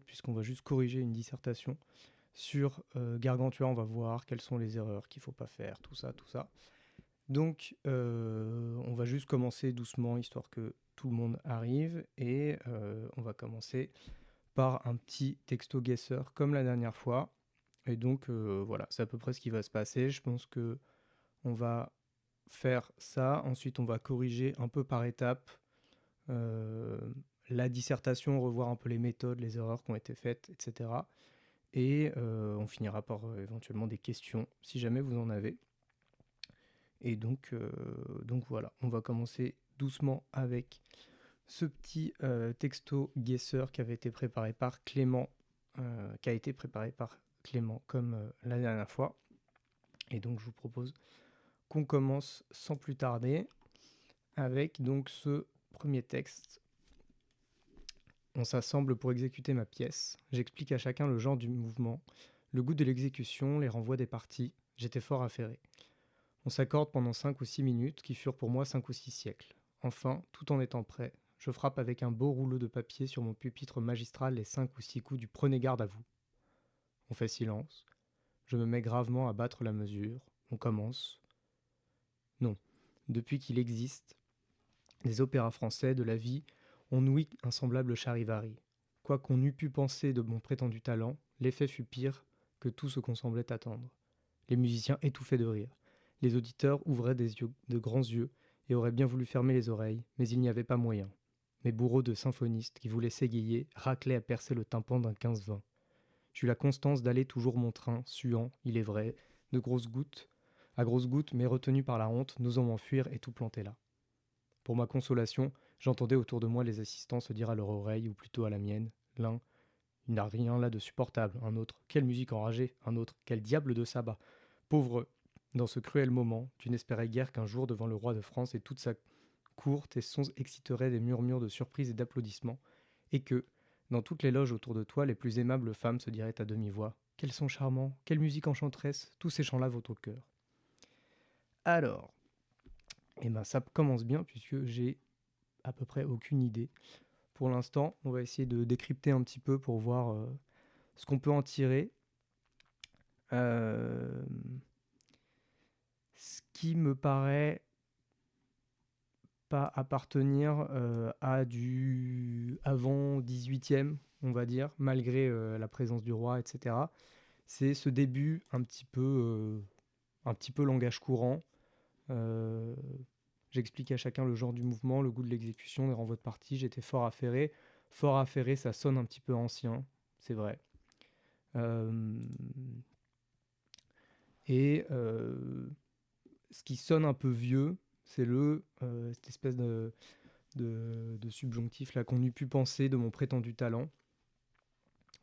puisqu'on va juste corriger une dissertation sur Gargantua. On va voir quelles sont les erreurs qu'il ne faut pas faire, tout ça, tout ça. Donc, on va juste commencer doucement, histoire que tout le monde arrive, et on va commencer par un petit texto guesseur, comme la dernière fois. Et donc, voilà, c'est à peu près ce qui va se passer. Je pense que on va faire ça. Ensuite, on va corriger un peu par étapes la dissertation, revoir un peu les méthodes, les erreurs qui ont été faites, etc. Et on finira par éventuellement des questions, si jamais vous en avez. Et donc voilà, on va commencer doucement avec ce petit texto guesseur qui avait été préparé par Clément, comme la dernière fois. Et donc je vous propose qu'on commence sans plus tarder avec donc ce premier texte. On s'assemble pour exécuter ma pièce. J'explique à chacun le genre du mouvement, le goût de l'exécution, les renvois des parties. J'étais fort affairé. On s'accorde pendant 5 ou 6 minutes, qui furent pour moi 5 ou 6 siècles. Enfin, tout en étant prêt, je frappe avec un beau rouleau de papier sur mon pupitre magistral les 5 ou 6 coups du prenez garde à vous. On fait silence. Je me mets gravement à battre la mesure. On commence. Non. Depuis qu'il existe, des opéras français, de la vie, on ouït un semblable charivari. Quoi qu'on eût pu penser de mon prétendu talent, l'effet fut pire que tout ce qu'on semblait attendre. Les musiciens étouffaient de rire. Les auditeurs ouvraient de grands yeux et auraient bien voulu fermer les oreilles, mais il n'y avait pas moyen. Mes bourreaux de symphonistes qui voulaient s'égayer raclaient à percer le tympan d'un 15-20. J'eus la constance d'aller toujours mon train, suant, il est vrai, à grosses gouttes, mais retenu par la honte, n'osant m'enfuir et tout planter là. Pour ma consolation, j'entendais autour de moi les assistants se dire à leur oreille, ou plutôt à la mienne, l'un, il n'a rien là de supportable, un autre, quelle musique enragée, un autre, quel diable de sabbat. Pauvre, dans ce cruel moment, tu n'espérais guère qu'un jour, devant le roi de France et toute sa cour, tes sons exciteraient des murmures de surprise et d'applaudissements, et que, dans toutes les loges autour de toi, les plus aimables femmes se diraient à demi-voix « Quels sons charmants, quelle musique enchanteresse, tous ces chants-là vont au cœur. » Alors, ça commence bien, puisque j'ai à peu près aucune idée. Pour l'instant, on va essayer de décrypter un petit peu pour voir ce qu'on peut en tirer. Ce qui me paraît pas appartenir à du avant 18e, on va dire, malgré la présence du roi, etc. C'est ce début un petit peu langage courant. Euh, J'explique à chacun le genre du mouvement, le goût de l'exécution, les renvois de partie. J'étais fort affairé. Fort affairé, ça sonne un petit peu ancien, c'est vrai. Et ce qui sonne un peu vieux, c'est cette espèce de subjonctif là qu'on eût pu penser de mon prétendu talent.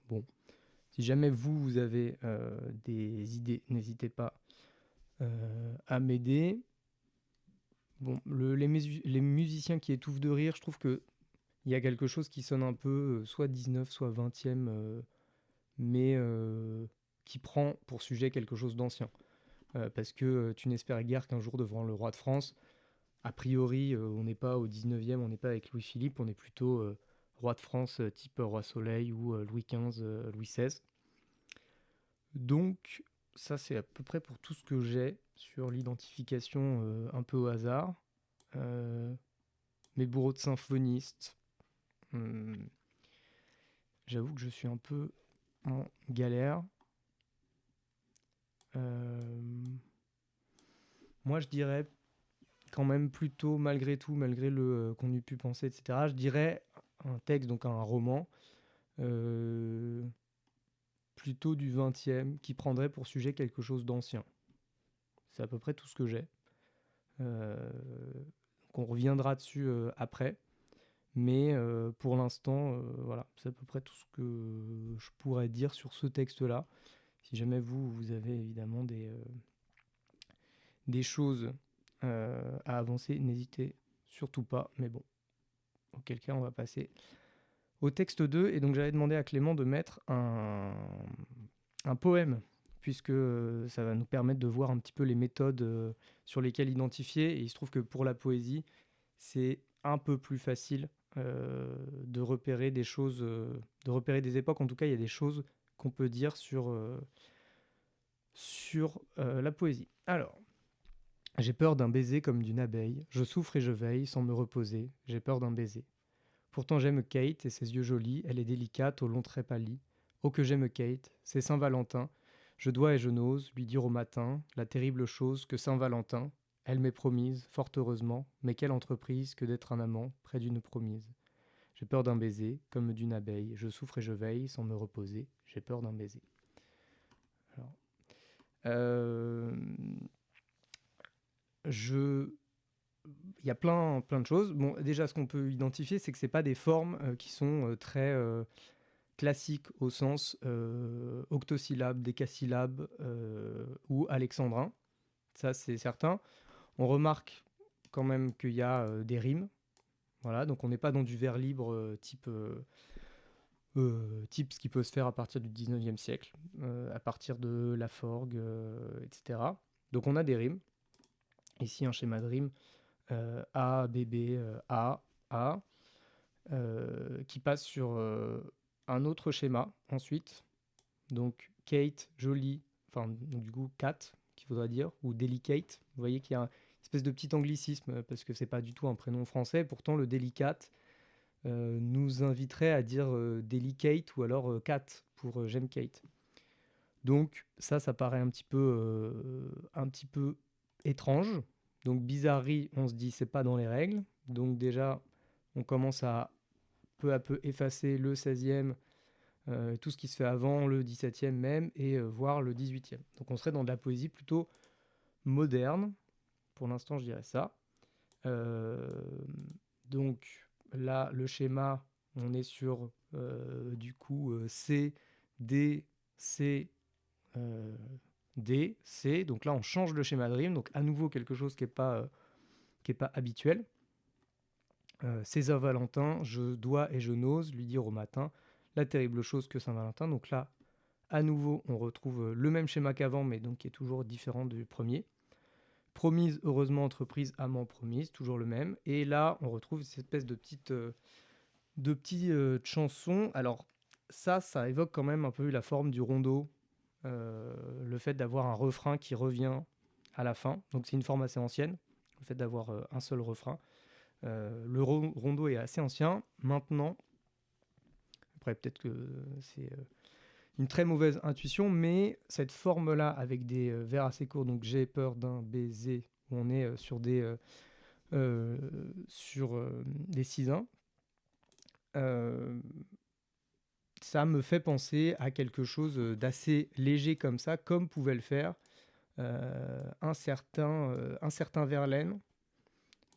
Bon, si jamais vous avez des idées, n'hésitez pas à m'aider. Bon, les musiciens qui étouffent de rire, je trouve que il y a quelque chose qui sonne un peu soit 19, soit 20e, mais qui prend pour sujet quelque chose d'ancien. Parce que tu n'espérais guère qu'un jour devant le roi de France, a priori, on n'est pas au 19e, on n'est pas avec Louis-Philippe, on est plutôt roi de France type roi Soleil ou Louis XV, Louis XVI. Donc, ça, c'est à peu près pour tout ce que j'ai sur l'identification un peu au hasard. Mes bourreaux de symphonistes. J'avoue que je suis un peu en galère. Moi, je dirais quand même plutôt, malgré tout, malgré le qu'on eût pu penser, etc., je dirais un texte, donc un roman, plutôt du 20e, qui prendrait pour sujet quelque chose d'ancien. C'est à peu près tout ce que j'ai. On reviendra dessus après. Mais pour l'instant, voilà, c'est à peu près tout ce que je pourrais dire sur ce texte-là. Si jamais vous avez évidemment des choses à avancer, n'hésitez surtout pas. Mais bon, auquel cas, on va passer au texte 2. Et donc, j'avais demandé à Clément de mettre un poème, puisque ça va nous permettre de voir un petit peu les méthodes sur lesquelles identifier. Et il se trouve que pour la poésie, c'est un peu plus facile de repérer des choses, de repérer des époques. En tout cas, il y a des choses qu'on peut dire sur la poésie. Alors, j'ai peur d'un baiser comme d'une abeille. Je souffre et je veille sans me reposer. J'ai peur d'un baiser. Pourtant j'aime Kate et ses yeux jolis. Elle est délicate aux longs traits pâlis. Oh que j'aime Kate, c'est Saint-Valentin. Je dois et je n'ose lui dire au matin la terrible chose que Saint-Valentin. Elle m'est promise, fort heureusement, mais quelle entreprise que d'être un amant près d'une promise. J'ai peur d'un baiser, comme d'une abeille. Je souffre et je veille sans me reposer. J'ai peur d'un baiser. Alors, euh, je il y a plein de choses. Bon, déjà, ce qu'on peut identifier, c'est que c'est pas des formes qui sont très classiques au sens octosyllabe, décasyllabe ou alexandrin. Ça, c'est certain. On remarque quand même qu'il y a des rimes. Voilà, donc on n'est pas dans du vers libre type ce qui peut se faire à partir du 19e siècle, à partir de la forgue, etc. Donc on a des rimes. Ici, un schéma de rime. A, B, B, A, qui passe sur un autre schéma ensuite. Donc Kate, jolie, enfin du coup Cat, qu'il faudra dire, ou Delicate. Vous voyez qu'il y a une espèce de petit anglicisme parce que c'est pas du tout un prénom français. Pourtant, le Delicate nous inviterait à dire Delicate ou alors Cat pour j'aime Kate. Donc ça paraît un petit peu étrange. Donc bizarrerie, on se dit c'est pas dans les règles. Donc déjà, on commence à peu effacer le 16e, tout ce qui se fait avant, le 17e même, et voire le 18e. Donc on serait dans de la poésie plutôt moderne. Pour l'instant, je dirais ça. Euh, donc là, le schéma, on est sur du coup C, D, C, D, C. Donc là, on change le schéma de rime. Donc à nouveau quelque chose qui est pas habituel. César Valentin, je dois et je n'ose lui dire au matin la terrible chose que Saint-Valentin. Donc là, à nouveau, on retrouve le même schéma qu'avant, mais donc qui est toujours différent du premier. Promise, heureusement, entreprise, amant, promise, toujours le même. Et là, on retrouve cette espèce de petites chansons. Alors ça évoque quand même un peu la forme du rondeau, le fait d'avoir un refrain qui revient à la fin. Donc c'est une forme assez ancienne, le fait d'avoir un seul refrain. Le rondeau est assez ancien. Maintenant, après peut-être que c'est une très mauvaise intuition, mais cette forme-là, avec des vers assez courts, donc j'ai peur d'un baiser, où on est sur des cisins, ça me fait penser à quelque chose d'assez léger comme ça, comme pouvait le faire un certain Verlaine.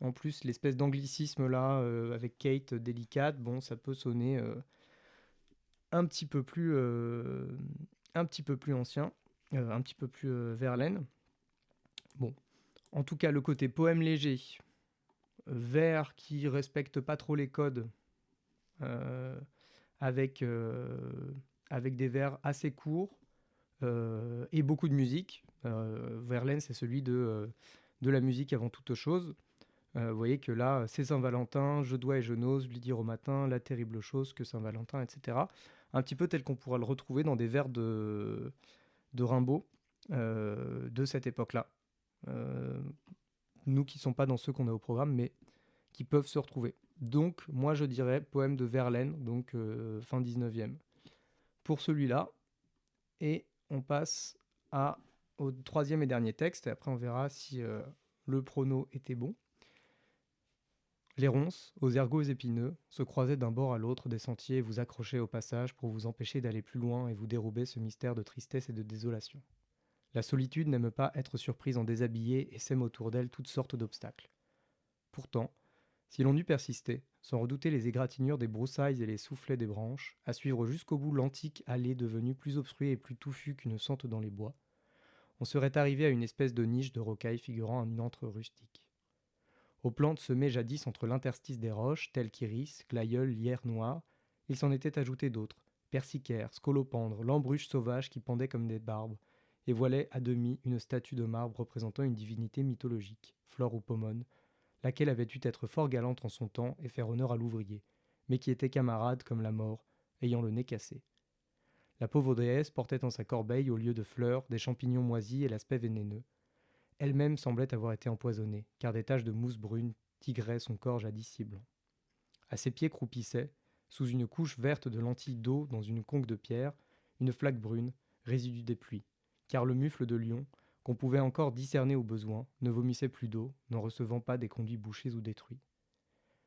En plus, l'espèce d'anglicisme là, avec Kate délicate, bon, ça peut sonner un petit peu plus, un petit peu plus ancien, un petit peu plus Verlaine. Bon, en tout cas, le côté poème léger, vers qui respecte pas trop les codes, euh, avec, avec des vers assez courts et beaucoup de musique. Verlaine, c'est celui de la musique avant toute chose. Vous voyez que là, c'est Saint-Valentin, je dois et je n'ose lui dire au matin la terrible chose que Saint-Valentin, etc. Un petit peu tel qu'on pourra le retrouver dans des vers de Rimbaud de cette époque-là. Nous qui ne sommes pas dans ceux qu'on a au programme, mais qui peuvent se retrouver. Donc, moi, je dirais poème de Verlaine, donc fin 19e. Pour celui-là, et on passe au troisième et dernier texte, et après on verra si le prono était bon. Les ronces, aux ergots épineux, se croisaient d'un bord à l'autre des sentiers et vous accrochaient au passage pour vous empêcher d'aller plus loin et vous dérober ce mystère de tristesse et de désolation. La solitude n'aime pas être surprise en déshabillé et sème autour d'elle toutes sortes d'obstacles. Pourtant, si l'on eût persisté, sans redouter les égratignures des broussailles et les soufflets des branches, à suivre jusqu'au bout l'antique allée devenue plus obstruée et plus touffue qu'une sente dans les bois, on serait arrivé à une espèce de niche de rocaille figurant un antre rustique. Aux plantes semées jadis entre l'interstice des roches, telles qu'iris, glaïeul, lierre noir, il s'en était ajouté d'autres, persicaires, scolopendres, lambruches sauvages qui pendaient comme des barbes, et voilaient à demi une statue de marbre représentant une divinité mythologique, Flore ou Pomone, laquelle avait dû être fort galante en son temps et faire honneur à l'ouvrier, mais qui était camarade comme la mort, ayant le nez cassé. La pauvre déesse portait en sa corbeille, au lieu de fleurs, des champignons moisis et l'aspect vénéneux. Elle-même semblait avoir été empoisonnée, car des taches de mousse brune tigraient son corps jadis si blanc. À ses pieds croupissait, sous une couche verte de lentilles d'eau dans une conque de pierre, une flaque brune, résidu des pluies, car le mufle de lion, qu'on pouvait encore discerner au besoin, ne vomissait plus d'eau, n'en recevant pas des conduits bouchés ou détruits.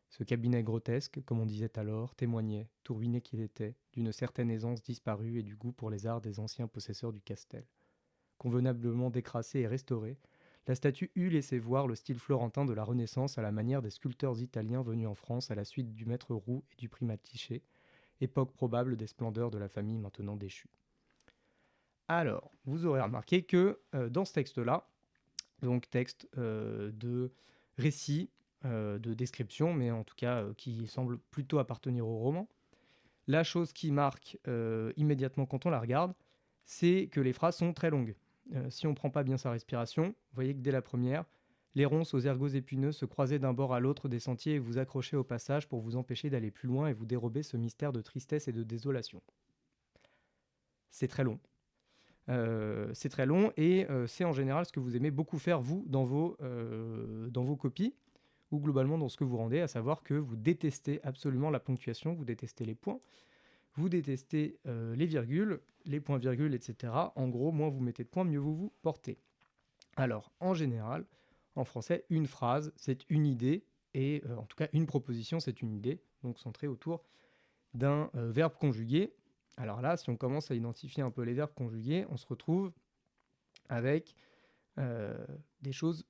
Ce cabinet grotesque, comme on disait alors, témoignait, tout ruiné qu'il était, d'une certaine aisance disparue et du goût pour les arts des anciens possesseurs du Castel. Convenablement décrassée et restaurée, la statue eût laissé voir le style florentin de la Renaissance à la manière des sculpteurs italiens venus en France à la suite du maître Roux et du primatiché, époque probable des splendeurs de la famille maintenant déchue. Alors, vous aurez remarqué que dans ce texte-là, donc texte de récit, de description, mais en tout cas qui semble plutôt appartenir au roman, la chose qui marque immédiatement quand on la regarde, c'est que les phrases sont très longues. Si on ne prend pas bien sa respiration, vous voyez que dès la première, les ronces aux ergots épineux se croisaient d'un bord à l'autre des sentiers et vous accrochaient au passage pour vous empêcher d'aller plus loin et vous dérober ce mystère de tristesse et de désolation. C'est très long. C'est très long et c'est en général ce que vous aimez beaucoup faire, vous, dans vos copies, ou globalement dans ce que vous rendez, à savoir que vous détestez absolument la ponctuation, vous détestez les points, vous détestez les virgules, les points-virgules, etc. En gros, moins vous mettez de points, mieux vous vous portez. Alors, en général, en français, une phrase, c'est une idée, et en tout cas, une proposition, c'est une idée, donc centrée autour d'un verbe conjugué. Alors là, si on commence à identifier un peu les verbes conjugués, on se retrouve avec des choses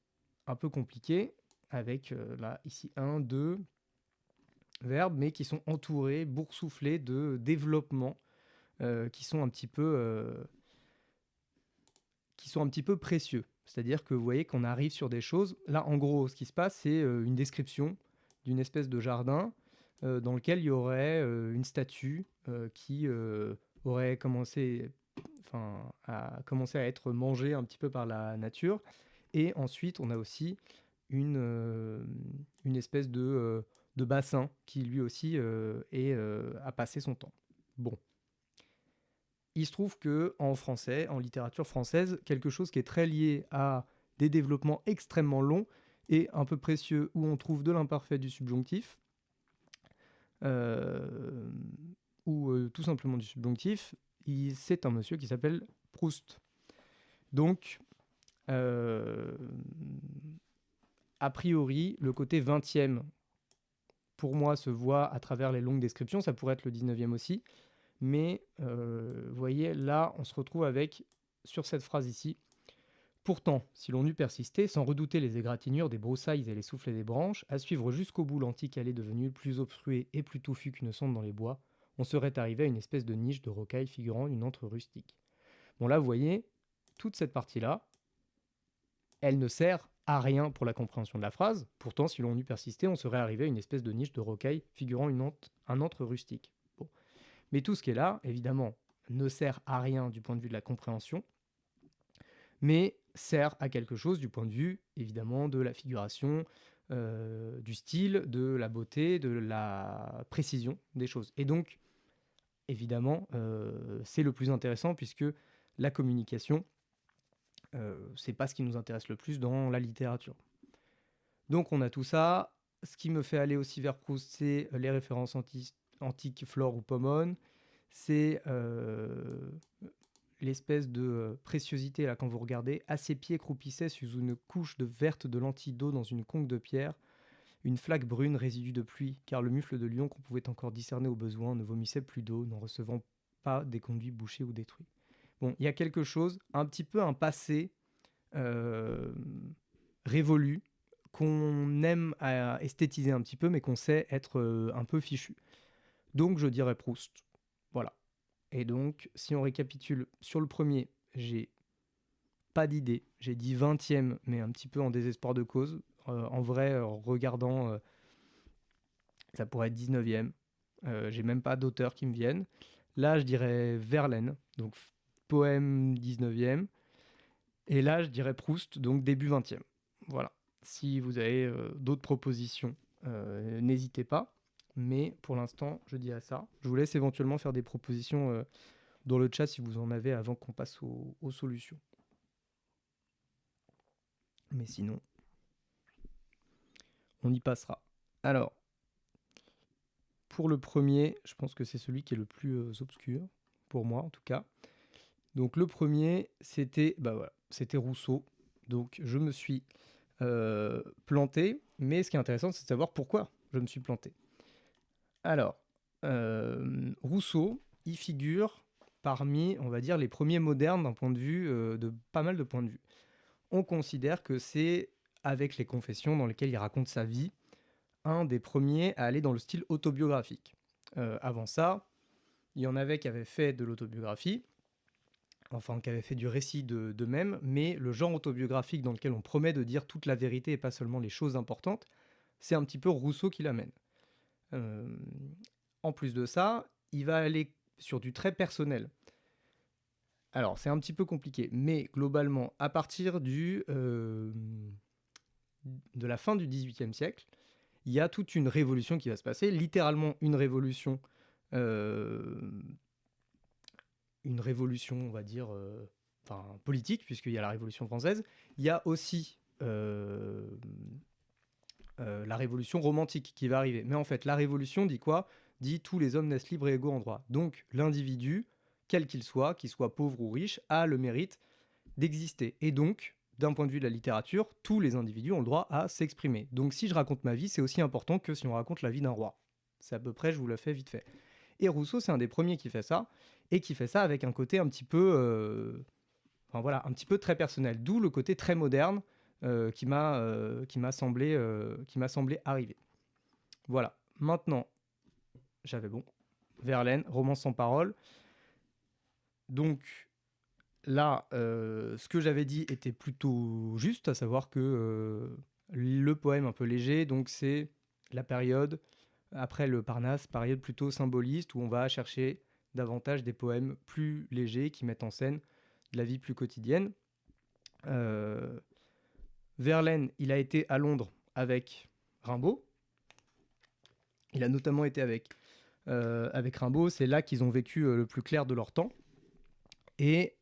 un peu compliquées, avec là, ici, 1, 2 verbes, mais qui sont entourés, boursouflés de développements qui sont un petit peu précieux. C'est-à-dire que vous voyez qu'on arrive sur des choses. Là, en gros, ce qui se passe, c'est une description d'une espèce de jardin dans lequel il y aurait une statue qui aurait commencé à être mangée un petit peu par la nature. Et ensuite, on a aussi une espèce de bassin qui lui aussi a passé son temps. Bon. Il se trouve que en français, en littérature française, quelque chose qui est très lié à des développements extrêmement longs et un peu précieux, où on trouve de l'imparfait du subjonctif, ou tout simplement du subjonctif, c'est un monsieur qui s'appelle Proust. Donc, a priori, le côté 20e, pour moi, se voit à travers les longues descriptions, ça pourrait être le 19e aussi, mais vous voyez, là, on se retrouve avec, sur cette phrase ici, « Pourtant, si l'on eût persisté, sans redouter les égratignures des broussailles et les soufflets des branches, à suivre jusqu'au bout l'antique allée devenue plus obstruée et plus touffue qu'une sonde dans les bois, on serait arrivé à une espèce de niche de rocaille figurant une antre rustique. » Bon là, vous voyez, toute cette partie-là, elle ne sert à rien pour la compréhension de la phrase. Pourtant, si l'on eût persisté, on serait arrivé à une espèce de niche de rocaille figurant un antre rustique. Bon. Mais tout ce qui est là, évidemment, ne sert à rien du point de vue de la compréhension, mais sert à quelque chose du point de vue, évidemment, de la figuration, du style, de la beauté, de la précision des choses. Et donc, évidemment, c'est le plus intéressant puisque la communication, c'est pas ce qui nous intéresse le plus dans la littérature. Donc on a tout ça. Ce qui me fait aller aussi vers Proust, c'est les références antiques, Flore ou Pomone. C'est l'espèce de préciosité, là, quand vous regardez. À ses pieds croupissait sous une couche de verte de lentilles d'eau dans une conque de pierre une flaque brune, résidu de pluie, car le mufle de lion qu'on pouvait encore discerner au besoin ne vomissait plus d'eau, n'en recevant pas des conduits bouchés ou détruits. Bon, il y a quelque chose, un petit peu un passé révolu, qu'on aime à esthétiser un petit peu, mais qu'on sait être un peu fichu. Donc je dirais Proust. Voilà. Et donc, si on récapitule, sur le premier, j'ai pas d'idée. J'ai dit 20e, mais un petit peu en désespoir de cause. En vrai, en regardant, ça pourrait être 19e. J'ai même pas d'auteurs qui me viennent. Là, je dirais Verlaine, donc poème 19e. Et là, je dirais Proust, donc début 20e. Voilà. Si vous avez d'autres propositions, n'hésitez pas. Mais pour l'instant, je dis à ça. Je vous laisse éventuellement faire des propositions dans le chat si vous en avez avant qu'on passe aux solutions. Mais sinon, on y passera. Alors, pour le premier, je pense que c'est celui qui est le plus obscur, pour moi en tout cas. Donc le premier, c'était c'était Rousseau. Donc je me suis planté, mais ce qui est intéressant, c'est de savoir pourquoi je me suis planté. Alors, Rousseau, il figure parmi, on va dire, les premiers modernes d'un point de vue, de pas mal de points de vue. On considère que c'est, avec les Confessions dans lesquelles il raconte sa vie, un des premiers à aller dans le style autobiographique. Avant ça, il y en avait qui avaient fait de l'autobiographie, enfin qui avaient fait du récit d'eux-mêmes, mais le genre autobiographique dans lequel on promet de dire toute la vérité et pas seulement les choses importantes, c'est un petit peu Rousseau qui l'amène. En plus de ça, il va aller sur du très personnel. Alors, c'est un petit peu compliqué, mais globalement, à partir de la fin du XVIIIe siècle, il y a toute une révolution qui va se passer, littéralement une révolution, on va dire, politique, puisqu'il y a la Révolution française. Il y a aussi la Révolution romantique qui va arriver. Mais en fait, la Révolution dit quoi ? Dit tous les hommes naissent libres et égaux en droit. Donc, l'individu, quel qu'il soit pauvre ou riche, a le mérite d'exister. Et donc, d'un point de vue de la littérature, tous les individus ont le droit à s'exprimer. Donc si je raconte ma vie, c'est aussi important que si on raconte la vie d'un roi. C'est à peu près, je vous le fais vite fait. Et Rousseau, c'est un des premiers qui fait ça, et qui fait ça avec un côté un petit peu, un petit peu très personnel. D'où le côté très moderne qui m'a semblé arriver. Voilà. Maintenant, j'avais bon. Verlaine, Roman sans parole. Donc là, ce que j'avais dit était plutôt juste, à savoir que le poème un peu léger, donc c'est la période après le Parnasse, période plutôt symboliste, où on va chercher davantage des poèmes plus légers qui mettent en scène de la vie plus quotidienne. Verlaine, il a été à Londres avec Rimbaud. Il a notamment été avec Rimbaud. C'est là qu'ils ont vécu le plus clair de leur temps. Et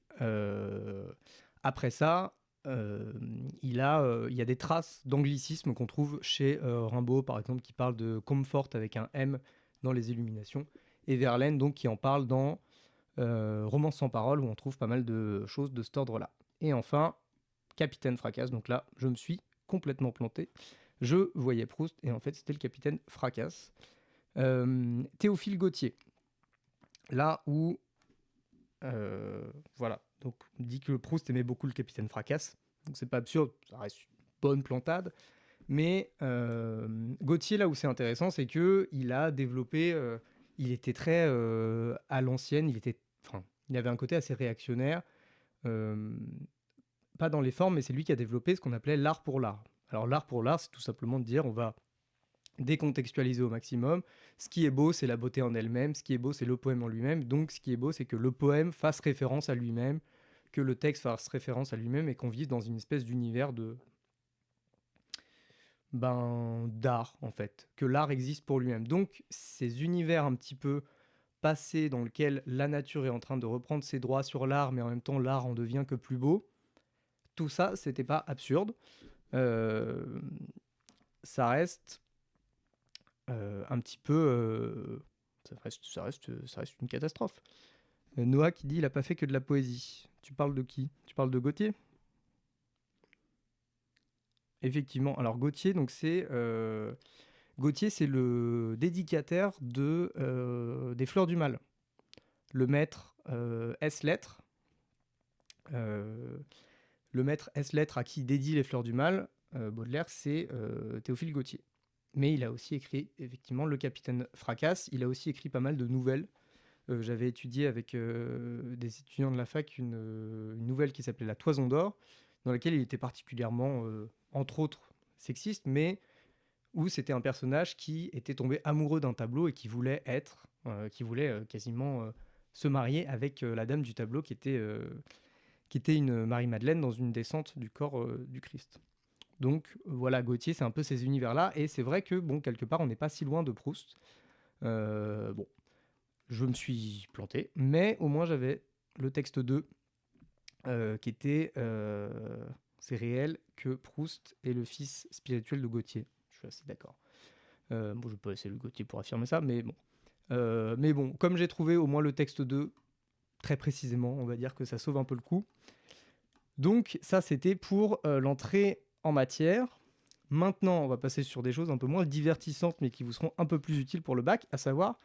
après ça, il y a des traces d'anglicisme qu'on trouve chez Rimbaud, par exemple, qui parle de comfort avec un M dans les Illuminations, et Verlaine, donc, qui en parle dans Romance sans parole, où on trouve pas mal de choses de cet ordre-là. Et enfin, Capitaine Fracasse, donc là, je me suis complètement planté. Je voyais Proust, et en fait, c'était le Capitaine Fracasse. Théophile Gautier, là où voilà, donc on dit que Proust aimait beaucoup le Capitaine Fracasse, donc c'est pas absurde, ça reste une bonne plantade, mais Gautier, là où c'est intéressant, c'est que il a développé, il était très à l'ancienne, il avait un côté assez réactionnaire, pas dans les formes, mais c'est lui qui a développé ce qu'on appelait l'art pour l'art. Alors l'art pour l'art, c'est tout simplement de dire on va décontextualiser au maximum. Ce qui est beau, c'est la beauté en elle-même. Ce qui est beau, c'est le poème en lui-même. Donc, ce qui est beau, c'est que le poème fasse référence à lui-même, que le texte fasse référence à lui-même et qu'on vive dans une espèce d'univers d'art, en fait. Que l'art existe pour lui-même. Donc, ces univers un petit peu passés dans lesquels la nature est en train de reprendre ses droits sur l'art, mais en même temps, l'art en devient que plus beau. Tout ça, c'était pas absurde. Ça reste un petit peu. Ça reste une catastrophe. Noah qui dit il a pas fait que de la poésie. Tu parles de qui ? Tu parles de Gautier ? Effectivement. Alors Gautier, donc Gautier, c'est le dédicataire des Fleurs du Mal. Le maître S lettres. Le maître S lettres à qui dédie les Fleurs du Mal, Baudelaire, c'est Théophile Gautier. Mais il a aussi écrit, effectivement, Le Capitaine Fracasse. Il a aussi écrit pas mal de nouvelles. J'avais étudié avec des étudiants de la fac une nouvelle qui s'appelait La Toison d'Or, dans laquelle il était particulièrement, entre autres, sexiste, mais où c'était un personnage qui était tombé amoureux d'un tableau et qui voulait quasiment se marier avec la dame du tableau qui était une Marie-Madeleine dans une descente du corps du Christ. Donc voilà, Gautier, c'est un peu ces univers-là. Et c'est vrai que, bon, quelque part, on n'est pas si loin de Proust. Bon, je me suis planté, mais au moins j'avais le texte 2 qui était c'est réel que Proust est le fils spirituel de Gautier. Je suis assez d'accord. Bon, je peux pas essayer le Gautier pour affirmer ça, mais bon. Mais bon, comme j'ai trouvé au moins le texte 2 très précisément, on va dire que ça sauve un peu le coup. Donc ça, c'était pour l'entrée en matière. Maintenant, on va passer sur des choses un peu moins divertissantes, mais qui vous seront un peu plus utiles pour le bac, à savoir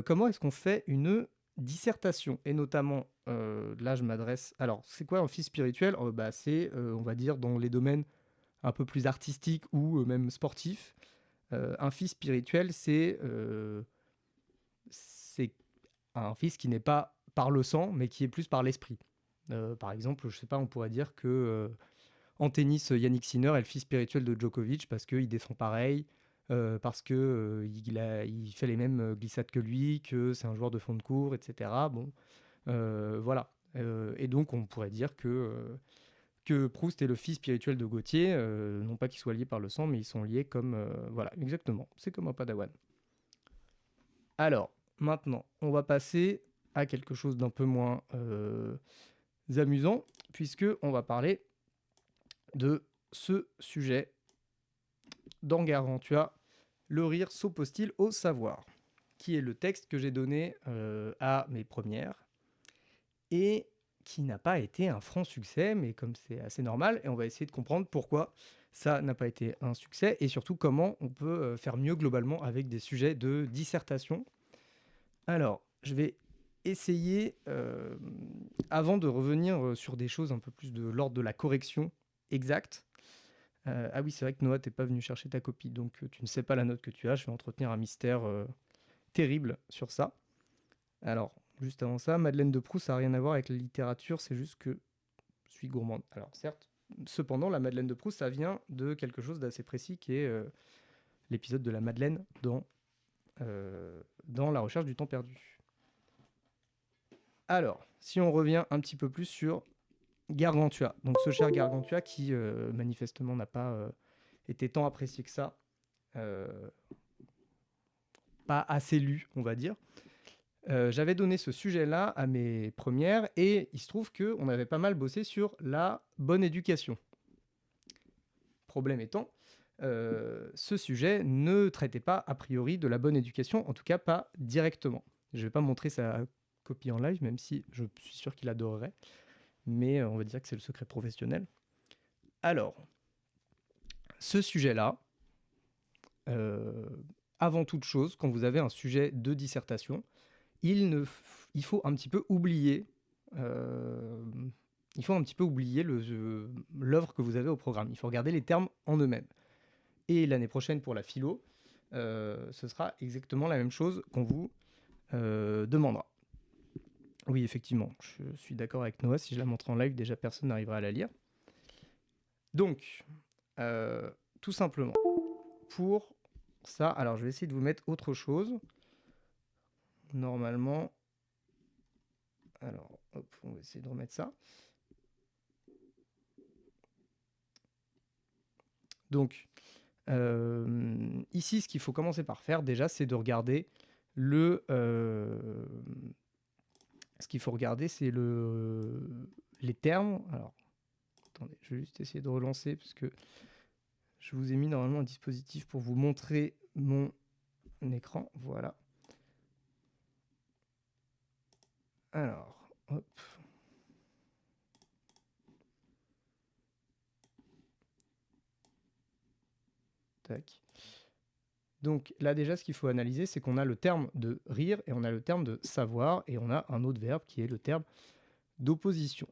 comment est-ce qu'on fait une dissertation. Et notamment, là, je m'adresse... Alors, c'est quoi un fils spirituel? Bah, c'est, on va dire, dans les domaines un peu plus artistiques ou même sportifs. Un fils spirituel, c'est un fils qui n'est pas par le sang, mais qui est plus par l'esprit. Par exemple, je sais pas, on pourrait dire que en tennis, Yannick Sinner est le fils spirituel de Djokovic parce qu'il défend pareil, parce que il fait les mêmes glissades que lui, que c'est un joueur de fond de cours, etc. Bon, voilà. Et donc, on pourrait dire que Proust est le fils spirituel de Gautier, non pas qu'ils soient liés par le sang, mais ils sont liés comme... voilà, exactement, c'est comme un padawan. Alors, maintenant, on va passer à quelque chose d'un peu moins amusant, puisque on va parler de ce sujet dans Gargantua, le rire s'oppose-t-il au savoir, qui est le texte que j'ai donné à mes premières et qui n'a pas été un franc succès, mais comme c'est assez normal, et on va essayer de comprendre pourquoi ça n'a pas été un succès et surtout comment on peut faire mieux globalement avec des sujets de dissertation. Alors, je vais essayer, avant de revenir sur des choses un peu plus de l'ordre de la correction exacte. Ah oui, c'est vrai que Noah, t'es pas venu chercher ta copie, donc tu ne sais pas la note que tu as. Je vais entretenir un mystère terrible sur ça. Alors, juste avant ça, Madeleine de Proust, ça n'a rien à voir avec la littérature, c'est juste que je suis gourmande. Alors, certes, cependant, la Madeleine de Proust, ça vient de quelque chose d'assez précis qui est l'épisode de la Madeleine dans La recherche du temps perdu. Alors, si on revient un petit peu plus sur Gargantua, donc ce cher Gargantua qui manifestement n'a pas été tant apprécié que ça, pas assez lu, on va dire. J'avais donné ce sujet-là à mes premières et il se trouve qu'on avait pas mal bossé sur la bonne éducation. Problème étant, ce sujet ne traitait pas a priori de la bonne éducation, en tout cas pas directement. Je ne vais pas montrer sa copie en live, même si je suis sûr qu'il adorerait, mais on va dire que c'est le secret professionnel. Alors, ce sujet-là, avant toute chose, quand vous avez un sujet de dissertation, il faut un petit peu oublier l'œuvre que vous avez au programme. Il faut regarder les termes en eux-mêmes. Et l'année prochaine, pour la philo, ce sera exactement la même chose qu'on vous demandera. Oui, effectivement, je suis d'accord avec Noah. Si je la montre en live, déjà personne n'arrivera à la lire. Donc, tout simplement, pour ça, alors je vais essayer de vous mettre autre chose. Normalement, alors, hop, on va essayer de remettre ça. Donc, ici, ce qu'il faut commencer par faire, déjà, c'est de regarder le... ce qu'il faut regarder, c'est les termes. Alors, attendez, je vais juste essayer de relancer, parce que je vous ai mis normalement un dispositif pour vous montrer mon écran. Voilà. Alors, hop. Tac. Donc là déjà, ce qu'il faut analyser, c'est qu'on a le terme de rire et on a le terme de savoir et on a un autre verbe qui est le terme d'opposition.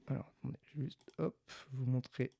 Alors, attendez, juste hop, vous montrer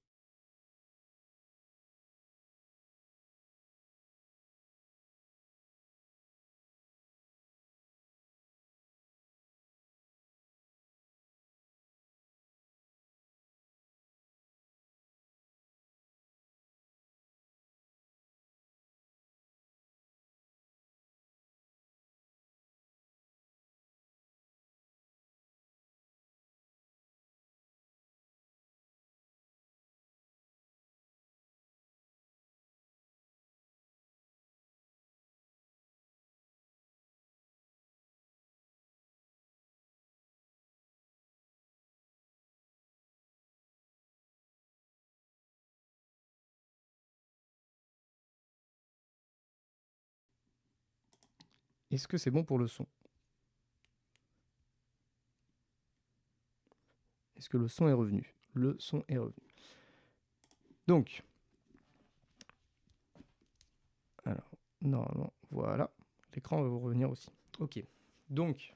Est-ce que c'est bon pour le son? Est-ce que le son est revenu? Le son est revenu. Donc, alors, normalement, voilà. L'écran va vous revenir aussi. Ok. Donc,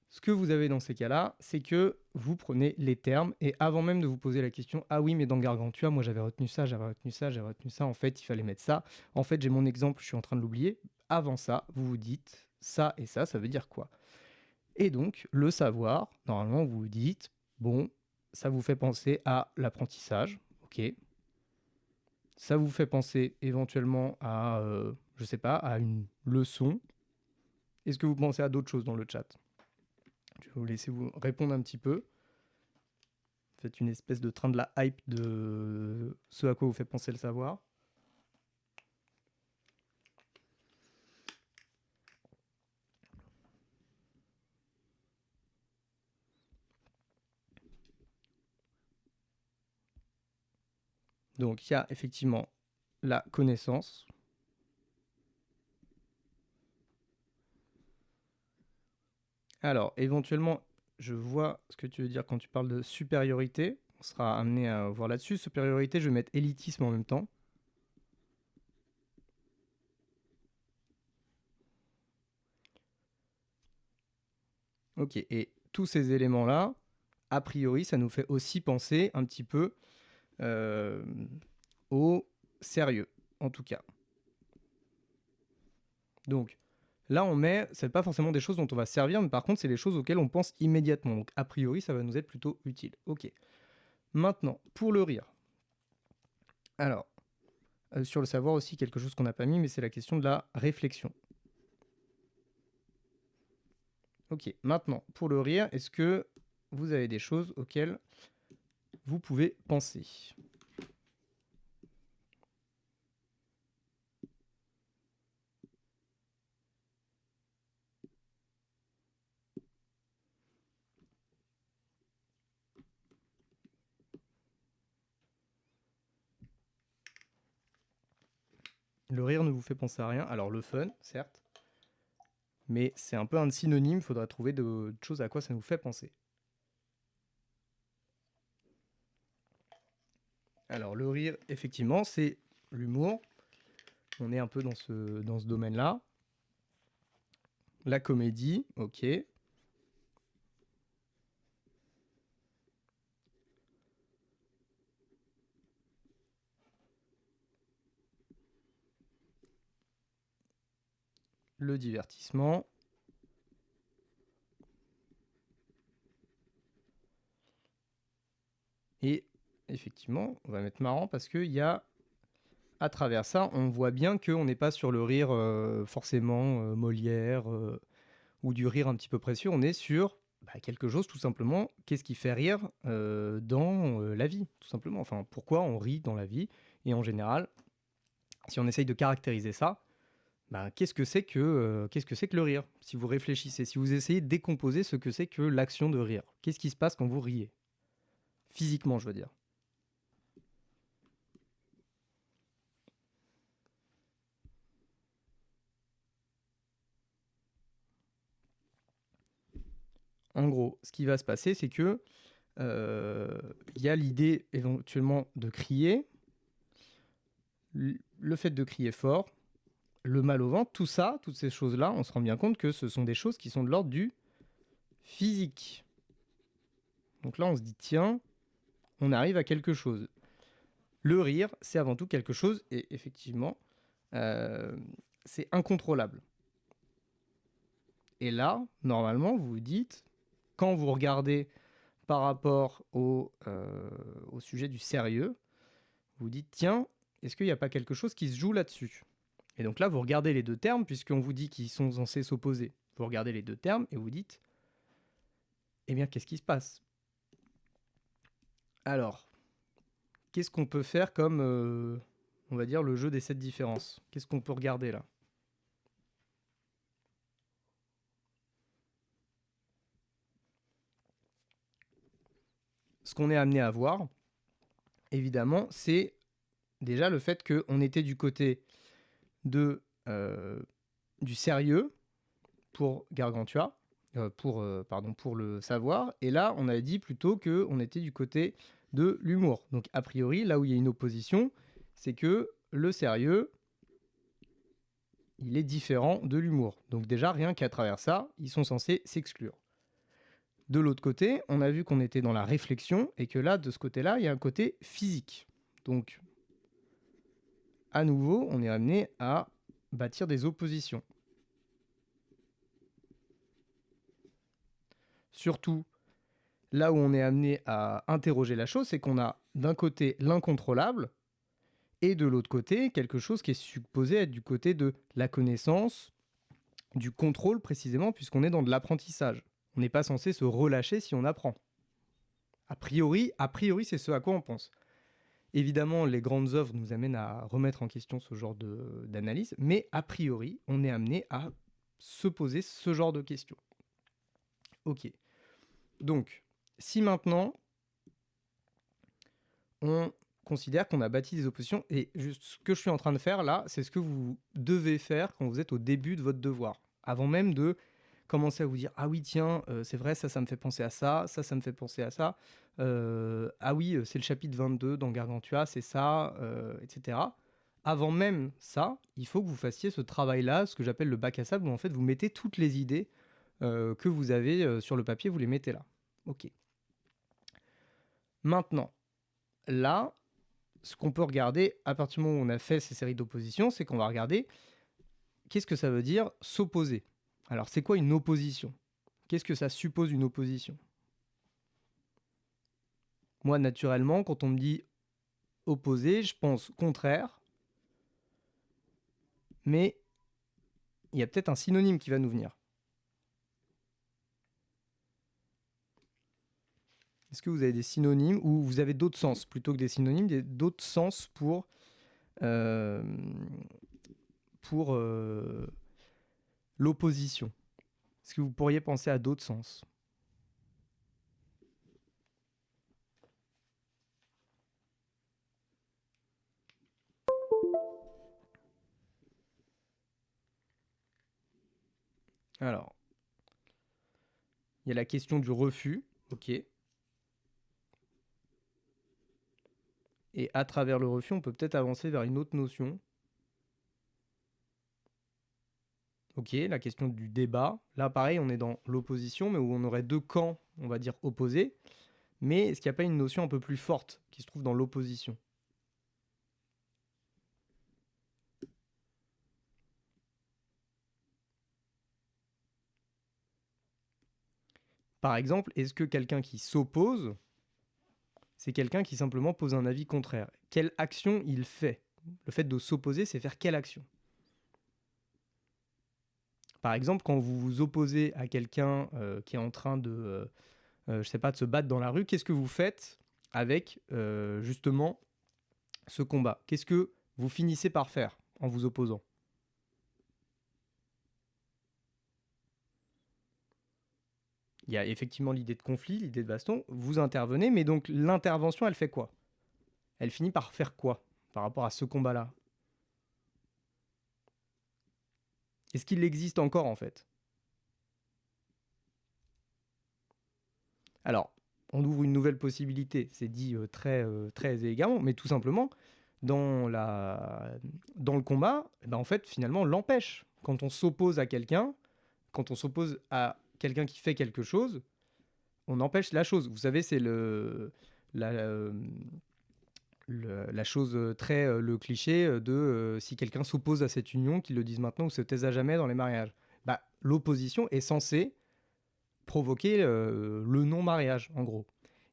ce que vous avez dans ces cas-là, c'est que vous prenez les termes et avant même de vous poser la question, ah oui, mais dans Gargantua, moi j'avais retenu ça, j'avais retenu ça, j'avais retenu ça, en fait, il fallait mettre ça. En fait, j'ai mon exemple, je suis en train de l'oublier. Avant ça, vous vous dites ça et ça veut dire quoi? Et donc, le savoir, normalement, vous vous dites, bon, ça vous fait penser à l'apprentissage, ok. Ça vous fait penser éventuellement à, je sais pas, à une leçon. Est-ce que vous pensez à d'autres choses dans le chat? Je vais vous laisser vous répondre un petit peu. Faites une espèce de train de la hype de ce à quoi vous fait penser le savoir. Donc il y a effectivement la connaissance. Alors éventuellement, je vois ce que tu veux dire quand tu parles de supériorité. On sera amené à voir là-dessus. Supériorité, je vais mettre élitisme en même temps. Ok, et tous ces éléments-là, a priori, ça nous fait aussi penser un petit peu au sérieux, en tout cas. Donc, là, on met, c'est pas forcément des choses dont on va se servir, mais par contre, c'est les choses auxquelles on pense immédiatement. Donc, a priori, ça va nous être plutôt utile. Ok. Maintenant, pour le rire. Alors, sur le savoir aussi, quelque chose qu'on n'a pas mis, mais c'est la question de la réflexion. Ok. Maintenant, pour le rire, est-ce que vous avez des choses auxquelles vous pouvez penser? Le rire ne vous fait penser à rien. Alors, le fun, certes. Mais c'est un peu un synonyme, il faudra trouver de choses à quoi ça nous fait penser. Alors le rire, effectivement, c'est l'humour. On est un peu dans ce domaine-là. La comédie, ok. Le divertissement. Et effectivement, on va mettre marrant parce qu'il y a, à travers ça, on voit bien qu'on n'est pas sur le rire forcément Molière ou du rire un petit peu précieux. On est sur quelque chose tout simplement. Qu'est-ce qui fait rire dans la vie, tout simplement. Enfin, pourquoi on rit dans la vie? Et en général, si on essaye de caractériser ça, qu'est-ce que c'est que le rire? Si vous réfléchissez, si vous essayez de décomposer ce que c'est que l'action de rire, qu'est-ce qui se passe quand vous riez? Physiquement, je veux dire. En gros, ce qui va se passer, c'est que il y a l'idée éventuellement de crier, le fait de crier fort, le mal au ventre, tout ça, toutes ces choses-là, on se rend bien compte que ce sont des choses qui sont de l'ordre du physique. Donc là, on se dit, tiens, on arrive à quelque chose. Le rire, c'est avant tout quelque chose, et effectivement, c'est incontrôlable. Et là, normalement, vous vous dites, quand vous regardez par rapport au sujet du sérieux, vous vous dites, tiens, est-ce qu'il n'y a pas quelque chose qui se joue là-dessus? Et donc là, vous regardez les deux termes, puisqu'on vous dit qu'ils sont censés s'opposer. Vous regardez les deux termes et vous dites, eh bien, qu'est-ce qui se passe? Alors, qu'est-ce qu'on peut faire comme, on va dire, le jeu des 7 différences? Qu'est-ce qu'on peut regarder là? Ce qu'on est amené à voir, évidemment, c'est déjà le fait qu'on était du côté de, du sérieux, pour Gargantua, pour le savoir. Et là, on a dit plutôt qu'on était du côté de l'humour. Donc, a priori, là où il y a une opposition, c'est que le sérieux, il est différent de l'humour. Donc déjà, rien qu'à travers ça, ils sont censés s'exclure. De l'autre côté, on a vu qu'on était dans la réflexion et que là, de ce côté-là, il y a un côté physique. Donc, à nouveau, on est amené à bâtir des oppositions. Surtout, là où on est amené à interroger la chose, c'est qu'on a d'un côté l'incontrôlable et de l'autre côté quelque chose qui est supposé être du côté de la connaissance, du contrôle précisément, puisqu'on est dans de l'apprentissage. On n'est pas censé se relâcher si on apprend. A priori, c'est ce à quoi on pense. Évidemment, les grandes œuvres nous amènent à remettre en question ce genre d'analyse, mais a priori, on est amené à se poser ce genre de questions. Ok. Donc, si maintenant, on considère qu'on a bâti des oppositions, et juste ce que je suis en train de faire là, c'est ce que vous devez faire quand vous êtes au début de votre devoir, avant même de commencer à vous dire « Ah oui, tiens, c'est vrai, ça me fait penser à ça, ça me fait penser à ça. Ah oui, c'est le chapitre 22 dans Gargantua, c'est ça, etc. » Avant même ça, il faut que vous fassiez ce travail-là, ce que j'appelle le bac à sable, où en fait vous mettez toutes les idées que vous avez sur le papier, vous les mettez là. Ok. Maintenant, là, ce qu'on peut regarder à partir du moment où on a fait ces séries d'oppositions, c'est qu'on va regarder qu'est-ce que ça veut dire s'opposer. Alors, c'est quoi une opposition? Qu'est-ce que ça suppose une opposition? Moi, naturellement, quand on me dit opposé, je pense contraire, mais il y a peut-être un synonyme qui va nous venir. Est-ce que vous avez des synonymes ou vous avez d'autres sens plutôt que des synonymes, d'autres sens pour l'opposition? Est-ce que vous pourriez penser à d'autres sens? Alors, il y a la question du refus, ok. Et à travers le refus, on peut peut-être avancer vers une autre notion. Ok, la question du débat. Là, pareil, on est dans l'opposition, mais où on aurait deux camps, on va dire, opposés. Mais est-ce qu'il n'y a pas une notion un peu plus forte qui se trouve dans l'opposition? Par exemple, est-ce que quelqu'un qui s'oppose, c'est quelqu'un qui simplement pose un avis contraire? Quelle action il fait? Le fait de s'opposer, c'est faire quelle action? Par exemple, quand vous vous opposez à quelqu'un qui est en train de, je sais pas, de se battre dans la rue, qu'est-ce que vous faites avec justement ce combat? Qu'est-ce que vous finissez par faire en vous opposant? Il y a effectivement l'idée de conflit, l'idée de baston, vous intervenez, mais donc l'intervention, elle fait quoi? Elle finit par faire quoi par rapport à ce combat-là? Est-ce qu'il existe encore en fait? Alors, on ouvre une nouvelle possibilité, c'est dit très élégamment, mais tout simplement, dans le combat, en fait, finalement, on l'empêche. Quand on s'oppose à quelqu'un, quand on s'oppose à quelqu'un qui fait quelque chose, on empêche la chose. Vous savez, c'est la chose le cliché de si quelqu'un s'oppose à cette union, qu'il le dise maintenant ou se taise à jamais dans les mariages. L'opposition est censée provoquer le non-mariage, en gros.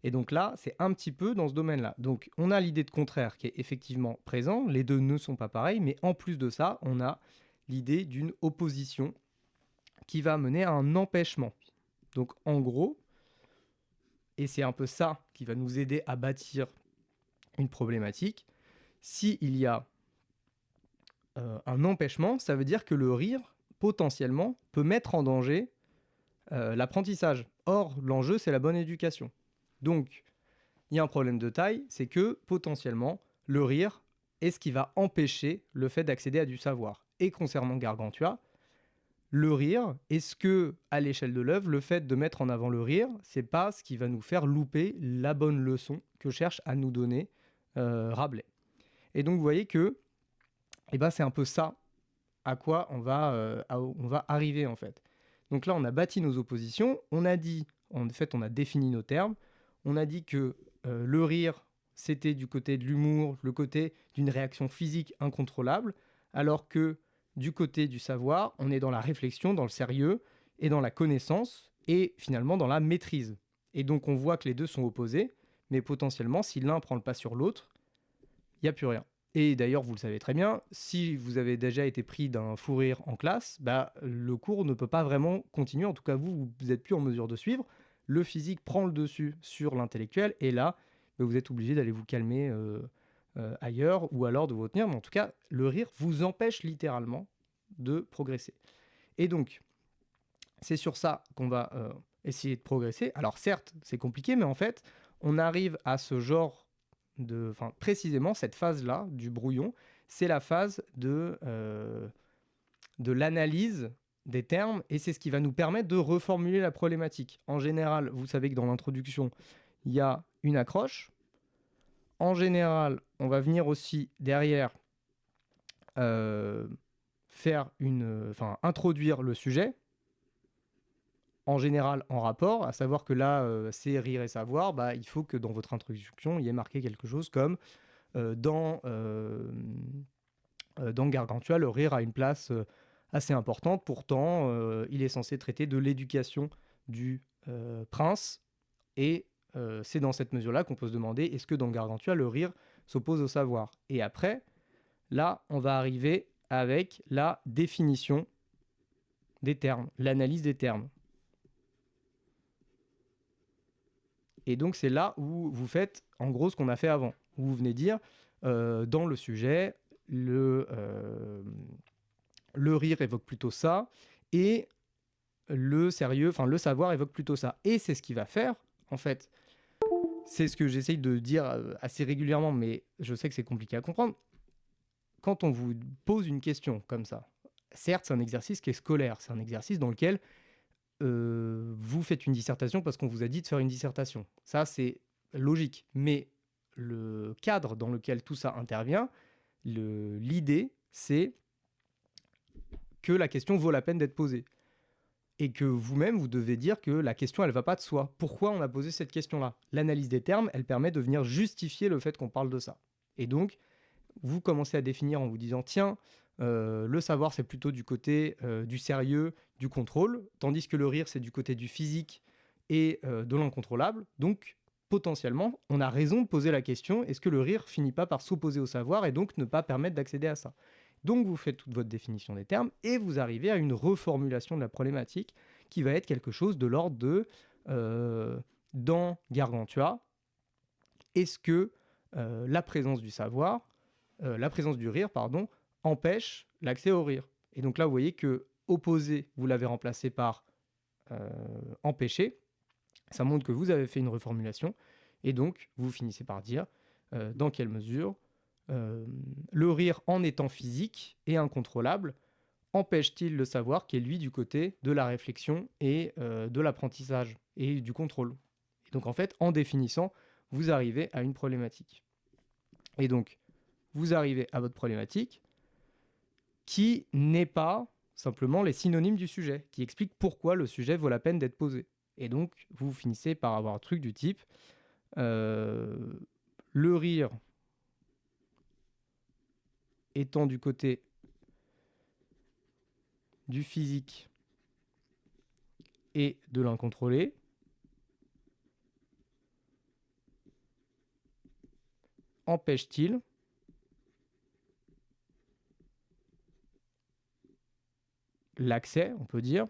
Et donc là, c'est un petit peu dans ce domaine-là. Donc on a l'idée de contraire qui est effectivement présent, les deux ne sont pas pareils, mais en plus de ça, on a l'idée d'une opposition qui va mener à un empêchement. Donc en gros, et c'est un peu ça qui va nous aider à bâtir une problématique, s'il y a un empêchement, ça veut dire que le rire, potentiellement, peut mettre en danger l'apprentissage. Or, l'enjeu, c'est la bonne éducation. Donc, il y a un problème de taille, c'est que, potentiellement, le rire est ce qui va empêcher le fait d'accéder à du savoir. Et concernant Gargantua, le rire, est-ce que, à l'échelle de l'œuvre, le fait de mettre en avant le rire, c'est pas ce qui va nous faire louper la bonne leçon que cherche à nous donner Rabelais. Et donc, vous voyez que c'est un peu ça à quoi on va arriver, en fait. Donc là, on a bâti nos oppositions, on a dit, en fait, on a défini nos termes, on a dit que le rire, c'était du côté de l'humour, le côté d'une réaction physique incontrôlable, alors que du côté du savoir, on est dans la réflexion, dans le sérieux, et dans la connaissance, et finalement dans la maîtrise. Et donc on voit que les deux sont opposés, mais potentiellement, si l'un prend le pas sur l'autre, il n'y a plus rien. Et d'ailleurs, vous le savez très bien, si vous avez déjà été pris d'un fou rire en classe, le cours ne peut pas vraiment continuer. En tout cas, vous n'êtes plus en mesure de suivre. Le physique prend le dessus sur l'intellectuel, et là, vous êtes obligé d'aller vous calmer ailleurs, ou alors de vous retenir. Mais en tout cas, le rire vous empêche littéralement de progresser. Et donc, c'est sur ça qu'on va essayer de progresser. Alors certes, c'est compliqué, mais en fait, on arrive à ce genre précisément cette phase-là du brouillon, c'est la phase de l'analyse des termes, et c'est ce qui va nous permettre de reformuler la problématique. En général, vous savez que dans l'introduction, il y a une accroche. En général, on va venir aussi derrière introduire le sujet, en général en rapport, à savoir que là, c'est rire et savoir, il faut que dans votre introduction, il y ait marqué quelque chose comme dans Gargantua, le rire a une place assez importante. Pourtant, il est censé traiter de l'éducation du prince. Et c'est dans cette mesure-là qu'on peut se demander, est-ce que dans Gargantua, le rire s'oppose au savoir? Et après, là, on va arriver avec la définition des termes, l'analyse des termes. Et donc, c'est là où vous faites, en gros, ce qu'on a fait avant. Où vous venez dire, dans le sujet, le rire évoque plutôt ça, et le sérieux, le savoir évoque plutôt ça. Et c'est ce qu'il va faire, en fait. C'est ce que j'essaye de dire assez régulièrement, mais je sais que c'est compliqué à comprendre. Quand on vous pose une question comme ça, certes, c'est un exercice qui est scolaire, c'est un exercice dans lequel vous faites une dissertation parce qu'on vous a dit de faire une dissertation. Ça, c'est logique. Mais le cadre dans lequel tout ça intervient, l'idée, c'est que la question vaut la peine d'être posée. Et que vous-même, vous devez dire que la question, elle ne va pas de soi. Pourquoi on a posé cette question-là? L'analyse des termes, elle permet de venir justifier le fait qu'on parle de ça. Et donc, vous commencez à définir en vous disant, tiens, le savoir, c'est plutôt du côté du sérieux, du contrôle, tandis que le rire, c'est du côté du physique et de l'incontrôlable. Donc, potentiellement, on a raison de poser la question, est-ce que le rire finit pas par s'opposer au savoir et donc ne pas permettre d'accéder à ça? Donc, vous faites toute votre définition des termes et vous arrivez à une reformulation de la problématique qui va être quelque chose de l'ordre de dans Gargantua, est-ce que la présence du savoir, la présence du rire, empêche l'accès au rire? Et donc là, vous voyez que opposer, vous l'avez remplacé par empêcher. Ça montre que vous avez fait une reformulation. Et donc, vous finissez par dire dans quelle mesure le rire, en étant physique et incontrôlable, empêche-t-il le savoir qui est, lui, du côté de la réflexion et de l'apprentissage et du contrôle? Et donc, en fait, en définissant, vous arrivez à une problématique. Et donc, vous arrivez à votre problématique qui n'est pas simplement les synonymes du sujet, qui explique pourquoi le sujet vaut la peine d'être posé. Et donc, vous finissez par avoir un truc du type le rire étant du côté du physique et de l'incontrôlé, empêche-t-il l'accès, on peut dire,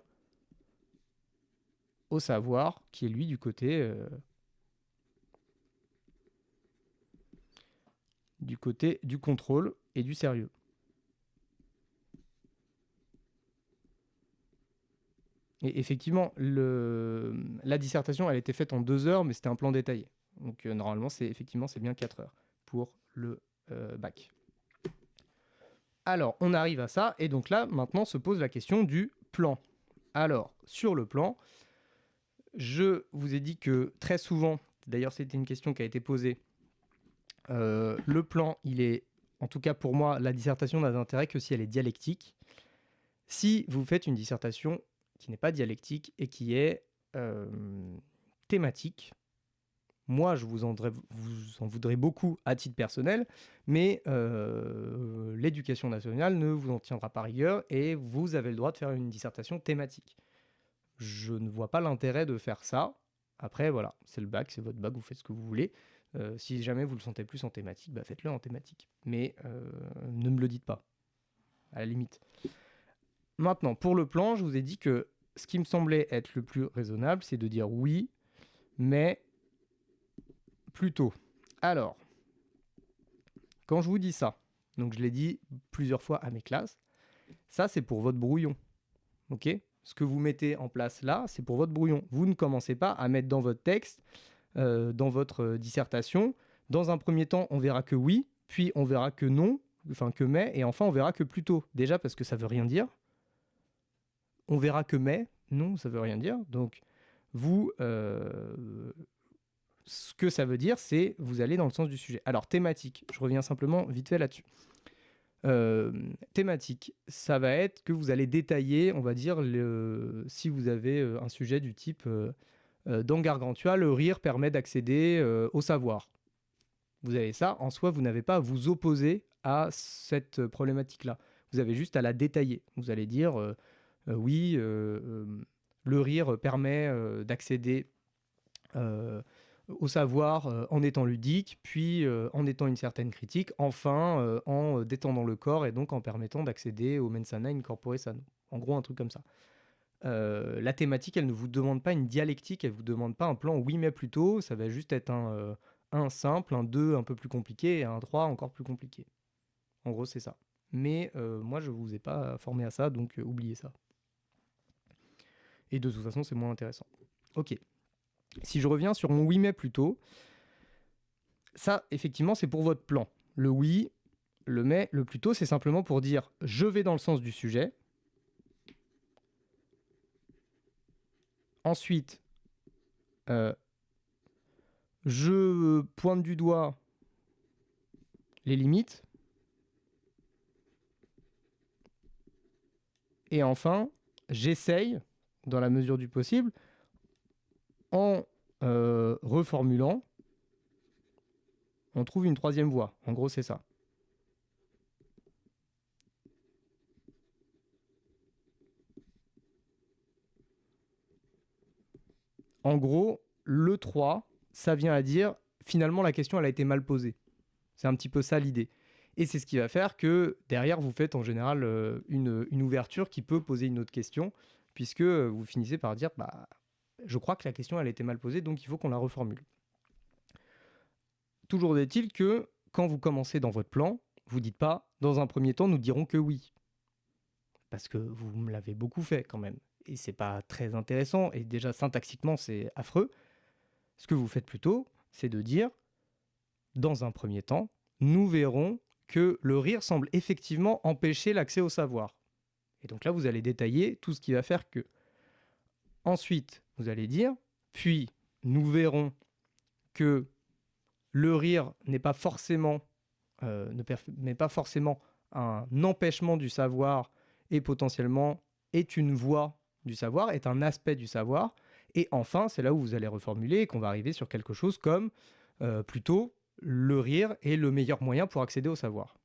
au savoir qui est lui du côté du contrôle et du sérieux. Et effectivement, la dissertation, elle a été faite en 2 heures, mais c'était un plan détaillé. Donc normalement, c'est bien 4 heures pour le bac. Alors, on arrive à ça, et donc là, maintenant, se pose la question du plan. Alors, sur le plan, je vous ai dit que très souvent, d'ailleurs c'était une question qui a été posée, le plan, il est, en tout cas pour moi, la dissertation n'a d'intérêt que si elle est dialectique. Si vous faites une dissertation qui n'est pas dialectique et qui est thématique, moi je vous en voudrais beaucoup à titre personnel, mais l'éducation nationale ne vous en tiendra pas rigueur et vous avez le droit de faire une dissertation thématique. Je ne vois pas l'intérêt de faire ça. Après, voilà, c'est le bac, c'est votre bac, vous faites ce que vous voulez. Si jamais vous le sentez plus en thématique, bah faites-le en thématique. Mais ne me le dites pas, à la limite. Maintenant, pour le plan, je vous ai dit que ce qui me semblait être le plus raisonnable, c'est de dire oui, mais plutôt. Alors, quand je vous dis ça, donc je l'ai dit plusieurs fois à mes classes, ça c'est pour votre brouillon. Ok ? Ce que vous mettez en place là, c'est pour votre brouillon. Vous ne commencez pas à mettre dans votre texte, dans votre dissertation. Dans un premier temps, on verra que oui, puis on verra que non, enfin que mais, et enfin on verra que plutôt. Déjà parce que ça veut rien dire. On verra que mais, non, ça veut rien dire. Donc vous, ce que ça veut dire, c'est vous allez dans le sens du sujet. Alors thématique, je reviens simplement vite fait là-dessus. Thématique, ça va être que vous allez détailler, on va dire, si vous avez un sujet du type dans Gargantua, le rire permet d'accéder au savoir. Vous avez ça, en soi, vous n'avez pas à vous opposer à cette problématique-là. Vous avez juste à la détailler. Vous allez dire, oui, le rire permet d'accéder au savoir en étant ludique, puis en étant une certaine critique, enfin en détendant le corps et donc en permettant d'accéder au mens sana in corpore sano. En gros, un truc comme ça. La thématique, elle ne vous demande pas une dialectique, elle ne vous demande pas un plan oui mais plutôt, ça va juste être un simple, un 2 un peu plus compliqué et un 3 encore plus compliqué. En gros, c'est ça. Mais moi, je ne vous ai pas formé à ça, donc oubliez ça. Et de toute façon, c'est moins intéressant. Ok. Si je reviens sur mon oui mais plutôt, ça, effectivement, c'est pour votre plan. Le oui, le mais, le plutôt, c'est simplement pour dire je vais dans le sens du sujet. Ensuite, je pointe du doigt les limites. Et enfin, j'essaye, dans la mesure du possible, en reformulant, on trouve une troisième voie. En gros, c'est ça. En gros, le 3, ça vient à dire, finalement, la question, elle a été mal posée. C'est un petit peu ça l'idée. Et c'est ce qui va faire que derrière, vous faites en général une ouverture qui peut poser une autre question, puisque vous finissez par dire, bah, je crois que la question, elle a été mal posée, donc il faut qu'on la reformule. Toujours est-il que quand vous commencez dans votre plan, vous dites pas, dans un premier temps, nous dirons que oui. Parce que vous me l'avez beaucoup fait quand même. Et c'est pas très intéressant, et déjà syntaxiquement, c'est affreux. Ce que vous faites plutôt, c'est de dire, dans un premier temps, nous verrons que le rire semble effectivement empêcher l'accès au savoir. Et donc là, vous allez détailler tout ce qui va faire que. Ensuite, vous allez dire, puis nous verrons que le rire n'est pas forcément, ne permet pas forcément un empêchement du savoir et potentiellement est une voie du savoir, est un aspect du savoir. Et enfin, c'est là où vous allez reformuler et qu'on va arriver sur quelque chose comme plutôt le rire est le meilleur moyen pour accéder au savoir.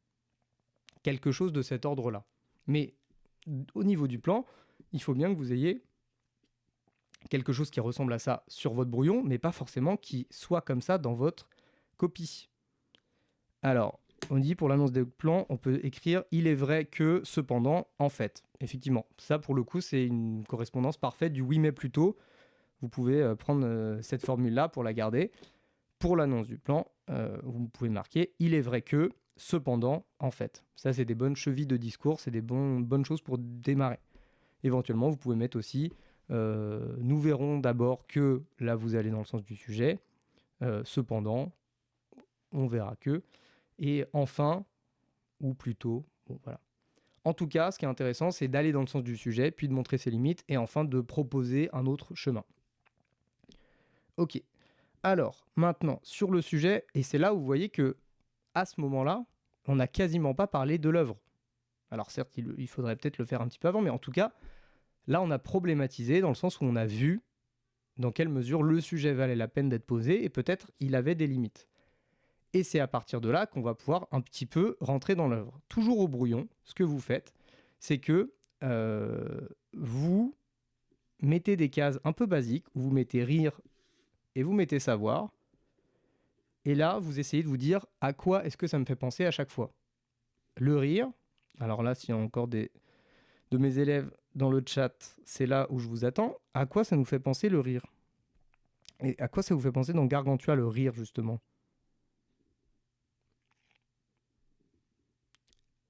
Quelque chose de cet ordre-là. Mais au niveau du plan, il faut bien que vous ayez quelque chose qui ressemble à ça sur votre brouillon, mais pas forcément qui soit comme ça dans votre copie. Alors, on dit pour l'annonce des plans, on peut écrire « Il est vrai que, cependant, en fait ». Effectivement, ça pour le coup, c'est une correspondance parfaite du « oui mais plutôt ». Vous pouvez prendre cette formule-là pour la garder. Pour l'annonce du plan, vous pouvez marquer « Il est vrai que, cependant, en fait ». Ça, c'est des bonnes chevilles de discours, c'est des bonnes choses pour démarrer. Éventuellement, vous pouvez mettre aussi « Nous verrons d'abord que, là, vous allez dans le sens du sujet. Cependant, on verra que. » Et enfin, ou plutôt, bon, voilà. En tout cas, ce qui est intéressant, c'est d'aller dans le sens du sujet, puis de montrer ses limites, et enfin de proposer un autre chemin. Ok. Alors, maintenant, sur le sujet, et c'est là où vous voyez que, à ce moment-là, on n'a quasiment pas parlé de l'œuvre. Alors certes, il faudrait peut-être le faire un petit peu avant, mais en tout cas, là, on a problématisé dans le sens où on a vu dans quelle mesure le sujet valait la peine d'être posé, et peut-être il avait des limites. Et c'est à partir de là qu'on va pouvoir un petit peu rentrer dans l'œuvre. Toujours au brouillon, ce que vous faites, c'est que vous mettez des cases un peu basiques, où vous mettez rire et vous mettez savoir. Et là, vous essayez de vous dire à quoi est-ce que ça me fait penser à chaque fois. Le rire, alors là, s'il y a encore de mes élèves dans le chat, c'est là où je vous attends. À quoi ça nous fait penser le rire? Et à quoi ça vous fait penser dans Gargantua le rire, justement?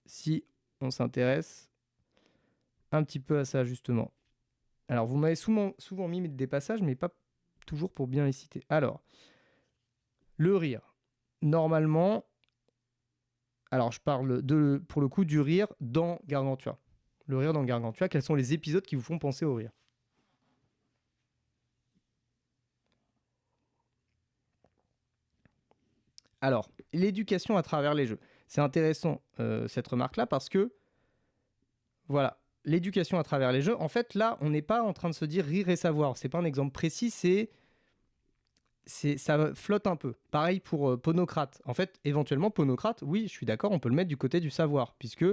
Si on s'intéresse un petit peu à ça, justement. Alors, vous m'avez souvent mis des passages, mais pas toujours pour bien les citer. Alors, le rire. Normalement, alors je parle pour le coup du rire dans Gargantua. Le rire dans Gargantua, quels sont les épisodes qui vous font penser au rire? Alors, l'éducation à travers les jeux. C'est intéressant cette remarque-là parce que, voilà, l'éducation à travers les jeux, en fait, là, on n'est pas en train de se dire rire et savoir. C'est pas un exemple précis, ça flotte un peu. Pareil pour Ponocrate. En fait, éventuellement, Ponocrate, oui, je suis d'accord, on peut le mettre du côté du savoir, puisque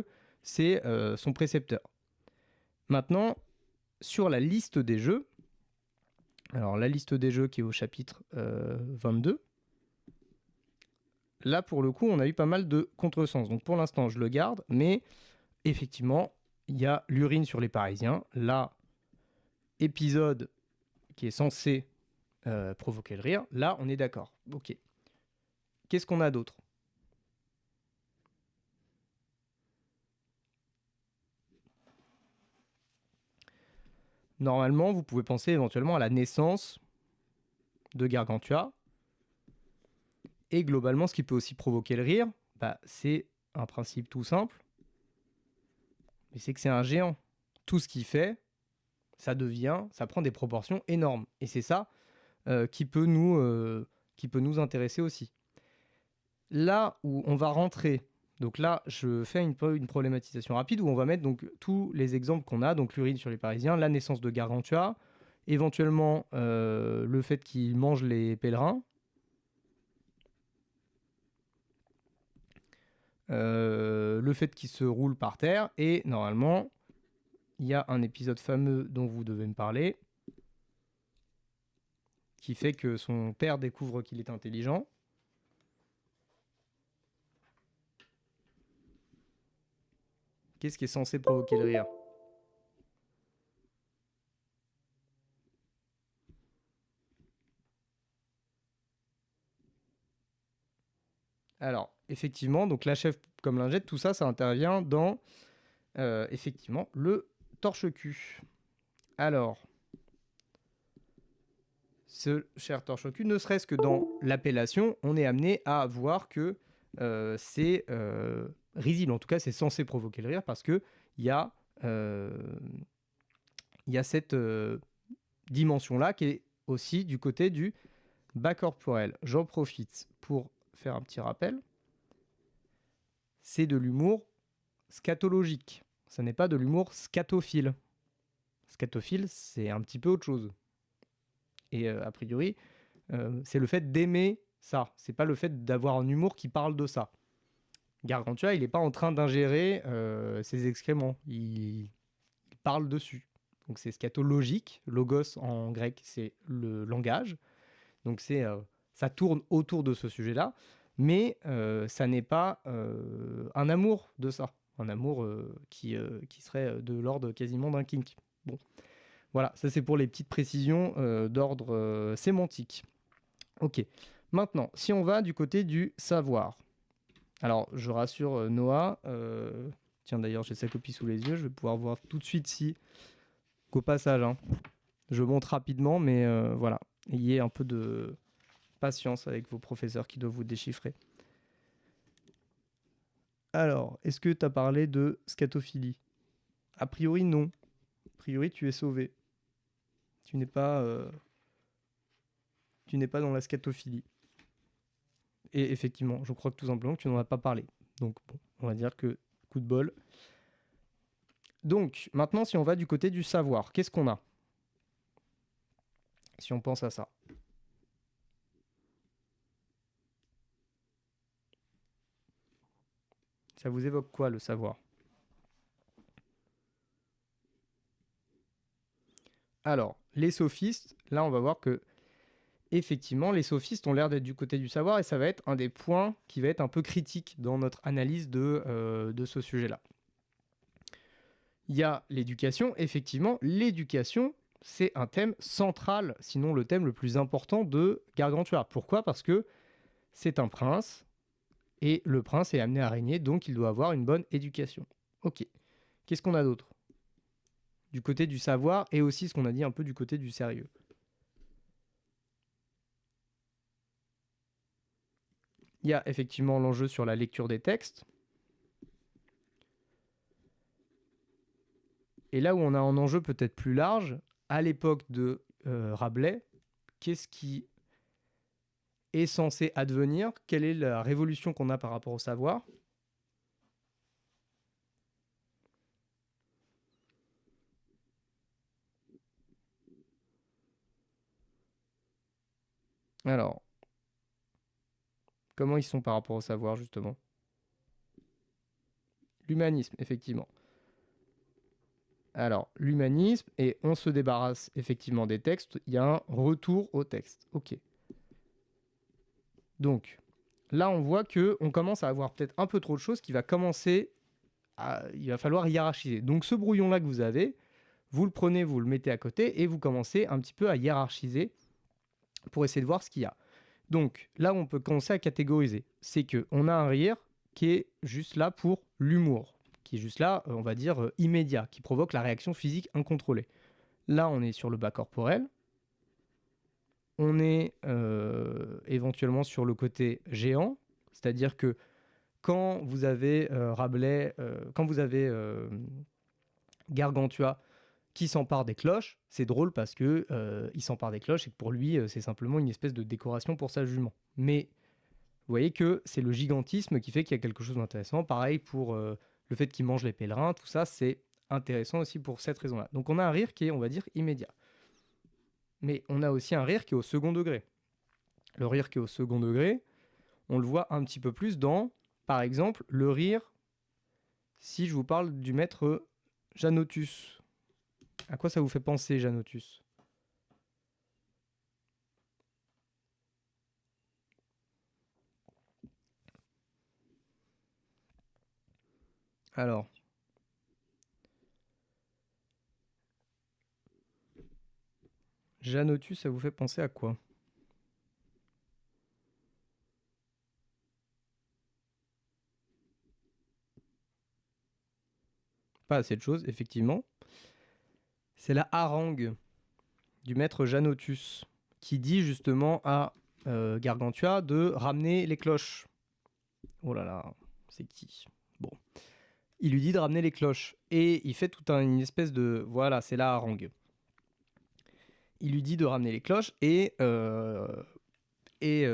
c'est son précepteur. Maintenant, sur la liste des jeux, alors la liste des jeux qui est au chapitre 22, là, pour le coup, on a eu pas mal de contresens. Donc pour l'instant, je le garde, mais effectivement, il y a l'urine sur les Parisiens. Là, épisode qui est censé provoquer le rire. Là, on est d'accord. Ok. Qu'est-ce qu'on a d'autre? Normalement, vous pouvez penser éventuellement à la naissance de Gargantua. Et globalement, ce qui peut aussi provoquer le rire, c'est un principe tout simple. Mais c'est que c'est un géant. Tout ce qu'il fait, ça prend des proportions énormes. Et c'est ça qui peut nous intéresser aussi. Là où on va rentrer, donc là, je fais une problématisation rapide où on va mettre donc tous les exemples qu'on a, donc l'urine sur les Parisiens, la naissance de Gargantua, éventuellement le fait qu'il mange les pèlerins, le fait qu'il se roule par terre, et normalement, il y a un épisode fameux dont vous devez me parler, qui fait que son père découvre qu'il est intelligent. Qu'est-ce qui est censé provoquer le rire? Alors, effectivement, donc la chef comme lingette, tout ça, ça intervient dans, effectivement, le torche-cul. Alors, ce cher torche-cul, ne serait-ce que dans l'appellation, on est amené à voir que c'est risible. En tout cas, c'est censé provoquer le rire parce qu'il y a cette dimension-là qui est aussi du côté du bas corporel. J'en profite pour faire un petit rappel. C'est de l'humour scatologique. Ce n'est pas de l'humour scatophile. Scatophile, c'est un petit peu autre chose. Et a priori, c'est le fait d'aimer ça. C'est pas le fait d'avoir un humour qui parle de ça. Gargantua, il n'est pas en train d'ingérer ses excréments. Il parle dessus. Donc c'est scatologique. Logos en grec, c'est le langage. Donc ça tourne autour de ce sujet-là. Mais ça n'est pas un amour de ça. Un amour qui serait de l'ordre quasiment d'un kink. Bon. Voilà, ça c'est pour les petites précisions d'ordre sémantique. Ok. Maintenant, si on va du côté du savoir. Alors, je rassure Noah. Tiens, d'ailleurs, j'ai sa copie sous les yeux. Je vais pouvoir voir tout de suite si, qu'au passage, hein, je monte rapidement, mais voilà. Ayez un peu de patience avec vos professeurs qui doivent vous déchiffrer. Alors, est-ce que tu as parlé de scatophilie? A priori, non. A priori, tu es sauvé. Tu n'es pas dans la scatophilie. Et effectivement, je crois que tout simplement que tu n'en as pas parlé. Donc, bon, on va dire que coup de bol. Donc, maintenant, si on va du côté du savoir, qu'est-ce qu'on a? Si on pense à ça. Ça vous évoque quoi, le savoir? Alors, les sophistes, là, on va voir que effectivement, les sophistes ont l'air d'être du côté du savoir et ça va être un des points qui va être un peu critique dans notre analyse de ce sujet-là. Il y a l'éducation. Effectivement, l'éducation, c'est un thème central, sinon le thème le plus important de Gargantua. Pourquoi? Parce que c'est un prince et le prince est amené à régner, donc il doit avoir une bonne éducation. Ok. Qu'est-ce qu'on a d'autre? Du côté du savoir et aussi ce qu'on a dit un peu du côté du sérieux. Il y a effectivement l'enjeu sur la lecture des textes. Et là où on a un enjeu peut-être plus large, à l'époque de Rabelais, qu'est-ce qui est censé advenir? Quelle est la révolution qu'on a par rapport au savoir? Alors, comment ils sont par rapport au savoir, justement? L'humanisme, effectivement. Alors, l'humanisme, et on se débarrasse effectivement des textes, il y a un retour au texte. Ok. Donc, là, on voit qu'on commence à avoir peut-être un peu trop de choses qui va commencer à... Il va falloir hiérarchiser. Donc, ce brouillon-là que vous avez, vous le prenez, vous le mettez à côté, et vous commencez un petit peu à hiérarchiser pour essayer de voir ce qu'il y a. Donc, là, on peut commencer à catégoriser. C'est qu'on a un rire qui est juste là pour l'humour, qui est juste là, on va dire, immédiat, qui provoque la réaction physique incontrôlée. Là, on est sur le bas corporel. On est éventuellement sur le côté géant, c'est-à-dire que quand vous avez Rabelais, quand vous avez Gargantua qui s'empare des cloches, c'est drôle parce que il s'empare des cloches et que pour lui, c'est simplement une espèce de décoration pour sa jument. Mais vous voyez que c'est le gigantisme qui fait qu'il y a quelque chose d'intéressant. Pareil pour le fait qu'il mange les pèlerins, tout ça, c'est intéressant aussi pour cette raison-là. Donc on a un rire qui est, on va dire, immédiat. Mais on a aussi un rire qui est au second degré. Le rire qui est au second degré, on le voit un petit peu plus dans, par exemple, le rire, si je vous parle du maître Janotus. À quoi ça vous fait penser, Janotus? Alors, Janotus, ça vous fait penser à quoi? Pas assez de choses, effectivement. C'est la harangue du maître Janotus qui dit justement à Gargantua de ramener les cloches. Oh là là, c'est qui? Bon. Il lui dit de ramener les cloches. Et il fait toute une espèce de... Voilà, c'est la harangue. Il lui dit de ramener les cloches et, et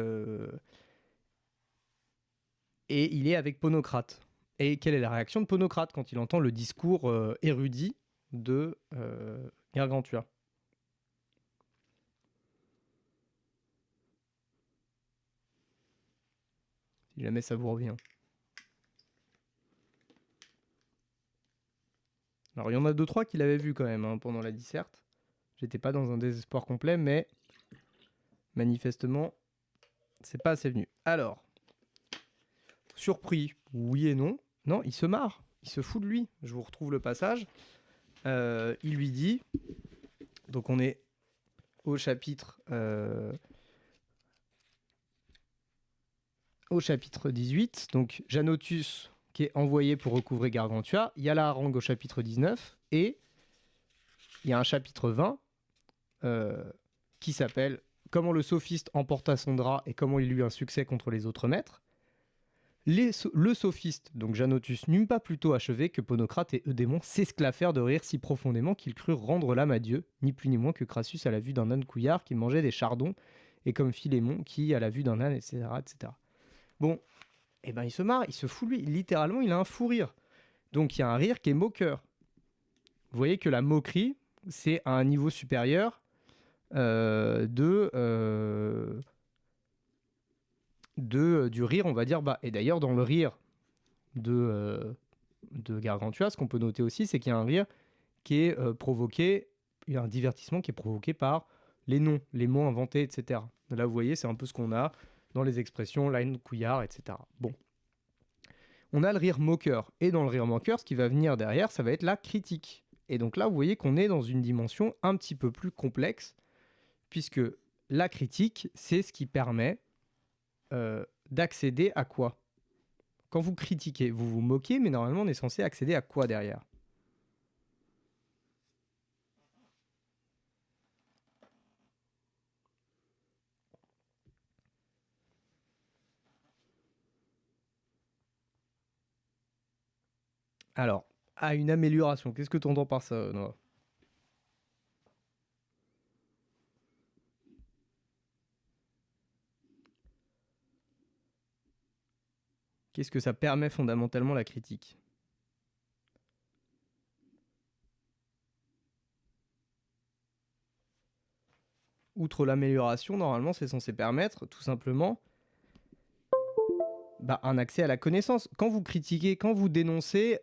il est avec Ponocrate. Et quelle est la réaction de Ponocrate quand il entend le discours érudit de Gargantua? Si jamais ça vous revient. Alors il y en a 2-3 qui l'avaient vu quand même hein, pendant la disserte. J'étais pas dans un désespoir complet, mais manifestement, c'est pas assez venu. Alors, surpris, oui et non. Non, il se marre, il se fout de lui. Je vous retrouve le passage. Il lui dit, donc on est au chapitre 18, donc Janotus qui est envoyé pour recouvrer Gargantua. Il y a la harangue au chapitre 19 et il y a un chapitre 20 qui s'appelle Comment le sophiste emporta son drap et comment il eut un succès contre les autres maîtres. Le sophiste, donc Janotus, n'eut pas plutôt achevé que Ponocrate et Eudémon s'esclaffèrent de rire si profondément qu'ils crurent rendre l'âme à Dieu, ni plus ni moins que Crassus à la vue d'un âne couillard qui mangeait des chardons, et comme Philémon qui, à la vue d'un âne, etc., etc. Bon, eh ben il se marre, il se fout lui, littéralement il a un fou rire. Donc il y a un rire qui est moqueur. Vous voyez que la moquerie, c'est à un niveau supérieur du rire, on va dire bas. Et d'ailleurs, dans le rire de Gargantua, ce qu'on peut noter aussi, c'est qu'il y a un rire qui est provoqué, il y a un divertissement qui est provoqué par les noms, les mots inventés, etc. Là, vous voyez, c'est un peu ce qu'on a dans les expressions line, couillard, etc. Bon. On a le rire moqueur. Et dans le rire moqueur, ce qui va venir derrière, ça va être la critique. Et donc là, vous voyez qu'on est dans une dimension un petit peu plus complexe, puisque la critique, c'est ce qui permet d'accéder à quoi? Quand vous critiquez, vous vous moquez, mais normalement, on est censé accéder à quoi derrière? Alors, à une amélioration. Qu'est-ce que tu entends par ça, Noah? Qu'est-ce que ça permet fondamentalement la critique? Outre l'amélioration, normalement, c'est censé permettre tout simplement un accès à la connaissance. Quand vous critiquez, quand vous dénoncez,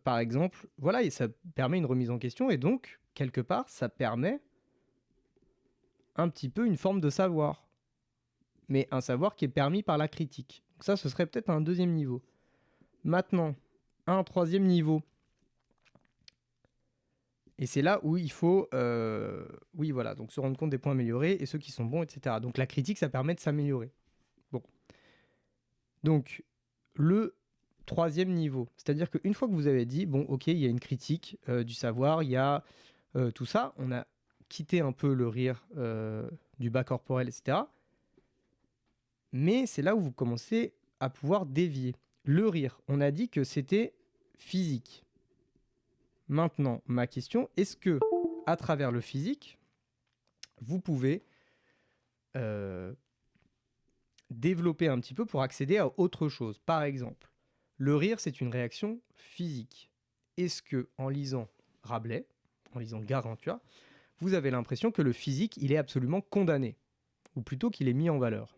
par exemple, voilà, et ça permet une remise en question, et donc, quelque part, ça permet un petit peu une forme de savoir. Mais un savoir qui est permis par la critique. Donc ça, ce serait peut-être un deuxième niveau. Maintenant, un troisième niveau. Et c'est là où il faut, oui, voilà, donc se rendre compte des points améliorés et ceux qui sont bons, etc. Donc la critique, ça permet de s'améliorer. Bon. Donc, le troisième niveau, c'est-à-dire qu'une fois que vous avez dit, bon, ok, il y a une critique du savoir, il y a tout ça, on a quitté un peu le rire du bas corporel, etc. Mais c'est là où vous commencez à pouvoir dévier. Le rire, on a dit que c'était physique. Maintenant, ma question, est-ce que, à travers le physique, vous pouvez développer un petit peu pour accéder à autre chose? Par exemple, le rire, c'est une réaction physique. Est-ce que, en lisant Rabelais, en lisant Gargantua, vous avez l'impression que le physique, il est absolument condamné, ou plutôt qu'il est mis en valeur?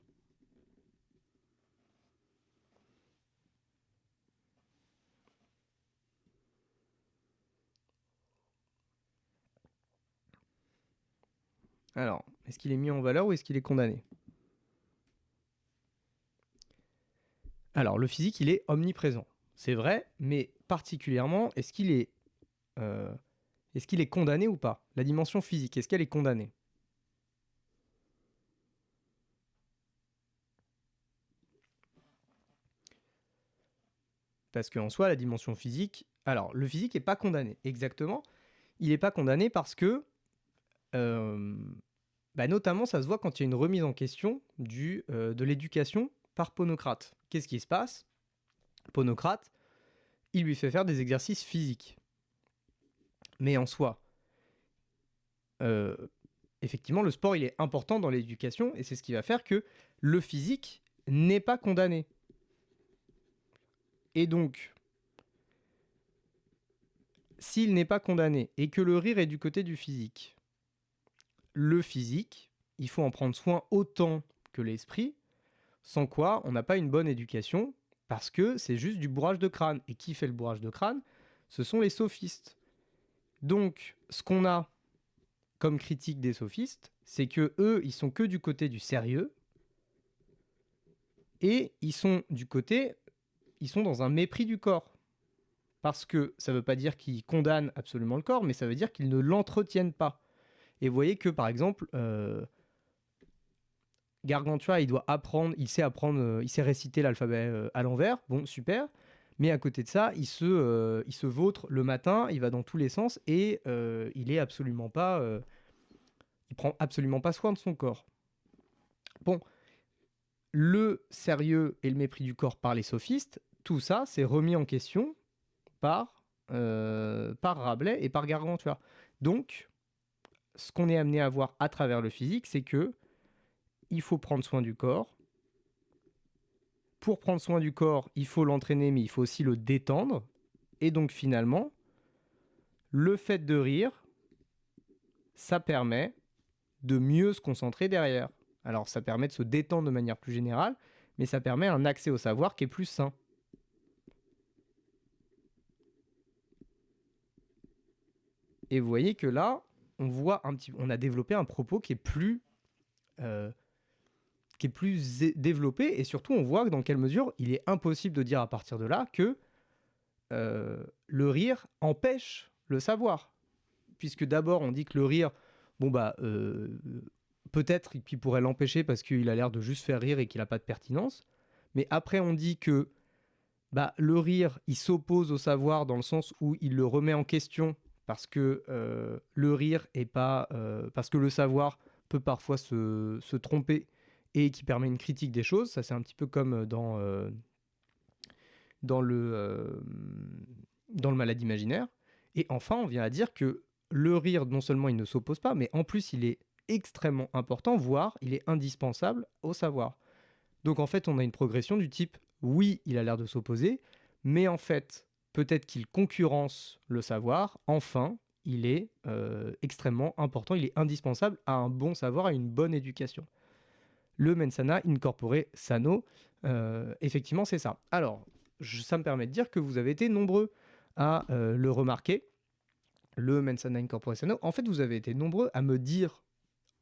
Alors, est-ce qu'il est mis en valeur ou est-ce qu'il est condamné? Alors, le physique, il est omniprésent. C'est vrai, mais particulièrement, est-ce qu'il est condamné ou pas? La dimension physique, est-ce qu'elle est condamnée? Parce qu'en soi, la dimension physique... Alors, le physique n'est pas condamné, exactement. Il n'est pas condamné parce que... notamment, ça se voit quand il y a une remise en question de l'éducation par Ponocrate. Qu'est-ce qui se passe? Ponocrate, il lui fait faire des exercices physiques. Mais en soi, effectivement, le sport, il est important dans l'éducation, et c'est ce qui va faire que le physique n'est pas condamné. Et donc, s'il n'est pas condamné, et que le rire est du côté du physique, le physique, il faut en prendre soin autant que l'esprit, sans quoi on n'a pas une bonne éducation, parce que c'est juste du bourrage de crâne. Et qui fait le bourrage de crâne? Ce sont les sophistes. Donc, ce qu'on a comme critique des sophistes, c'est que eux, ils sont que du côté du sérieux, et ils sont dans un mépris du corps. Parce que ça ne veut pas dire qu'ils condamnent absolument le corps, mais ça veut dire qu'ils ne l'entretiennent pas. Et vous voyez que, par exemple, Gargantua, il sait réciter l'alphabet à l'envers, bon, super. Mais à côté de ça, il se vautre le matin, il va dans tous les sens et il prend absolument pas soin de son corps. Bon, le sérieux et le mépris du corps par les sophistes, tout ça, c'est remis en question par Rabelais et par Gargantua. Donc, ce qu'on est amené à voir à travers le physique, c'est que il faut prendre soin du corps. Pour prendre soin du corps, il faut l'entraîner, mais il faut aussi le détendre. Et donc, finalement, le fait de rire, ça permet de mieux se concentrer derrière. Alors, ça permet de se détendre de manière plus générale, mais ça permet un accès au savoir qui est plus sain. Et vous voyez que là, on a développé un propos qui est plus développé, et surtout on voit dans quelle mesure il est impossible de dire à partir de là que le rire empêche le savoir. Puisque d'abord on dit que le rire, peut-être qu'il pourrait l'empêcher parce qu'il a l'air de juste faire rire et qu'il n'a pas de pertinence, mais après on dit que le rire, il s'oppose au savoir dans le sens où il le remet en question parce que le rire est pas... parce que le savoir peut parfois se tromper et qui permet une critique des choses. Ça, c'est un petit peu comme dans le malade imaginaire. Et enfin, on vient à dire que le rire, non seulement il ne s'oppose pas, mais en plus, il est extrêmement important, voire il est indispensable au savoir. Donc en fait, on a une progression du type, oui, il a l'air de s'opposer, mais en fait, peut-être qu'il concurrence le savoir. Enfin, il est extrêmement important, il est indispensable à un bon savoir, à une bonne éducation. Le mens sana in corpore sano, effectivement, c'est ça. Alors, ça me permet de dire que vous avez été nombreux à le remarquer, le mens sana in corpore sano. En fait, vous avez été nombreux à me dire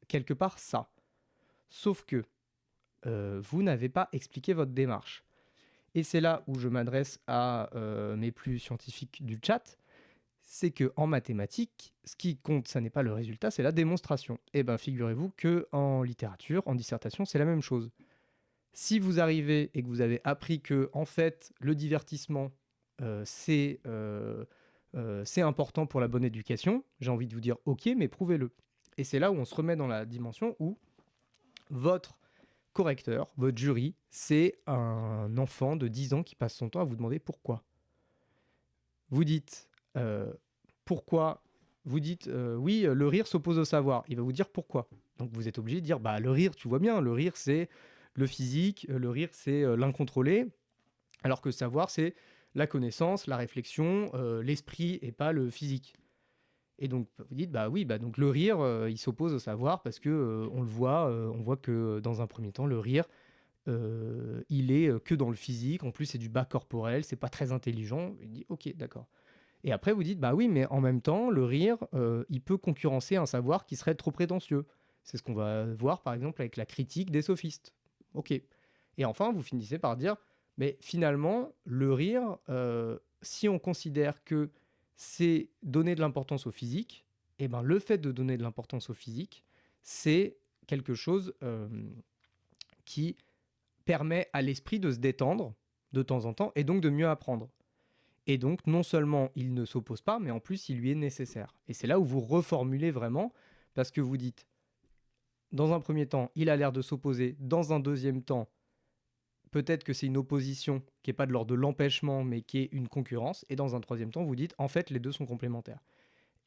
quelque part ça. Sauf que vous n'avez pas expliqué votre démarche. Et c'est là où je m'adresse à mes plus scientifiques du chat, c'est qu'en mathématiques, ce qui compte, ça n'est pas le résultat, c'est la démonstration. Et bien, figurez-vous qu'en littérature, en dissertation, c'est la même chose. Si vous arrivez et que vous avez appris que, en fait, le divertissement, c'est important pour la bonne éducation, j'ai envie de vous dire, ok, mais prouvez-le. Et c'est là où on se remet dans la dimension où votre correcteur, votre jury, c'est un enfant de 10 ans qui passe son temps à vous demander pourquoi. Vous dites pourquoi. Vous dites oui, le rire s'oppose au savoir. Il va vous dire pourquoi. Donc vous êtes obligé de dire le rire, tu vois bien, le rire c'est le physique, le rire c'est l'incontrôlé, alors que le savoir c'est la connaissance, la réflexion, l'esprit et pas le physique. Et donc vous dites donc le rire il s'oppose au savoir parce que on voit que dans un premier temps le rire il est que dans le physique, en plus c'est du bas corporel, c'est pas très intelligent. Il dit ok, d'accord. Et après vous dites oui, mais en même temps le rire il peut concurrencer un savoir qui serait trop prétentieux. C'est ce qu'on va voir par exemple avec la critique des sophistes. Ok. Et enfin vous finissez par dire mais finalement le rire, si on considère que c'est donner de l'importance au physique, et le fait de donner de l'importance au physique, c'est quelque chose qui permet à l'esprit de se détendre de temps en temps et donc de mieux apprendre. Et donc, non seulement il ne s'oppose pas, mais en plus, il lui est nécessaire. Et c'est là où vous reformulez vraiment, parce que vous dites, dans un premier temps, il a l'air de s'opposer. Dans un deuxième temps, peut-être que c'est une opposition qui n'est pas de l'ordre de l'empêchement, mais qui est une concurrence. Et dans un troisième temps, vous dites, en fait, les deux sont complémentaires.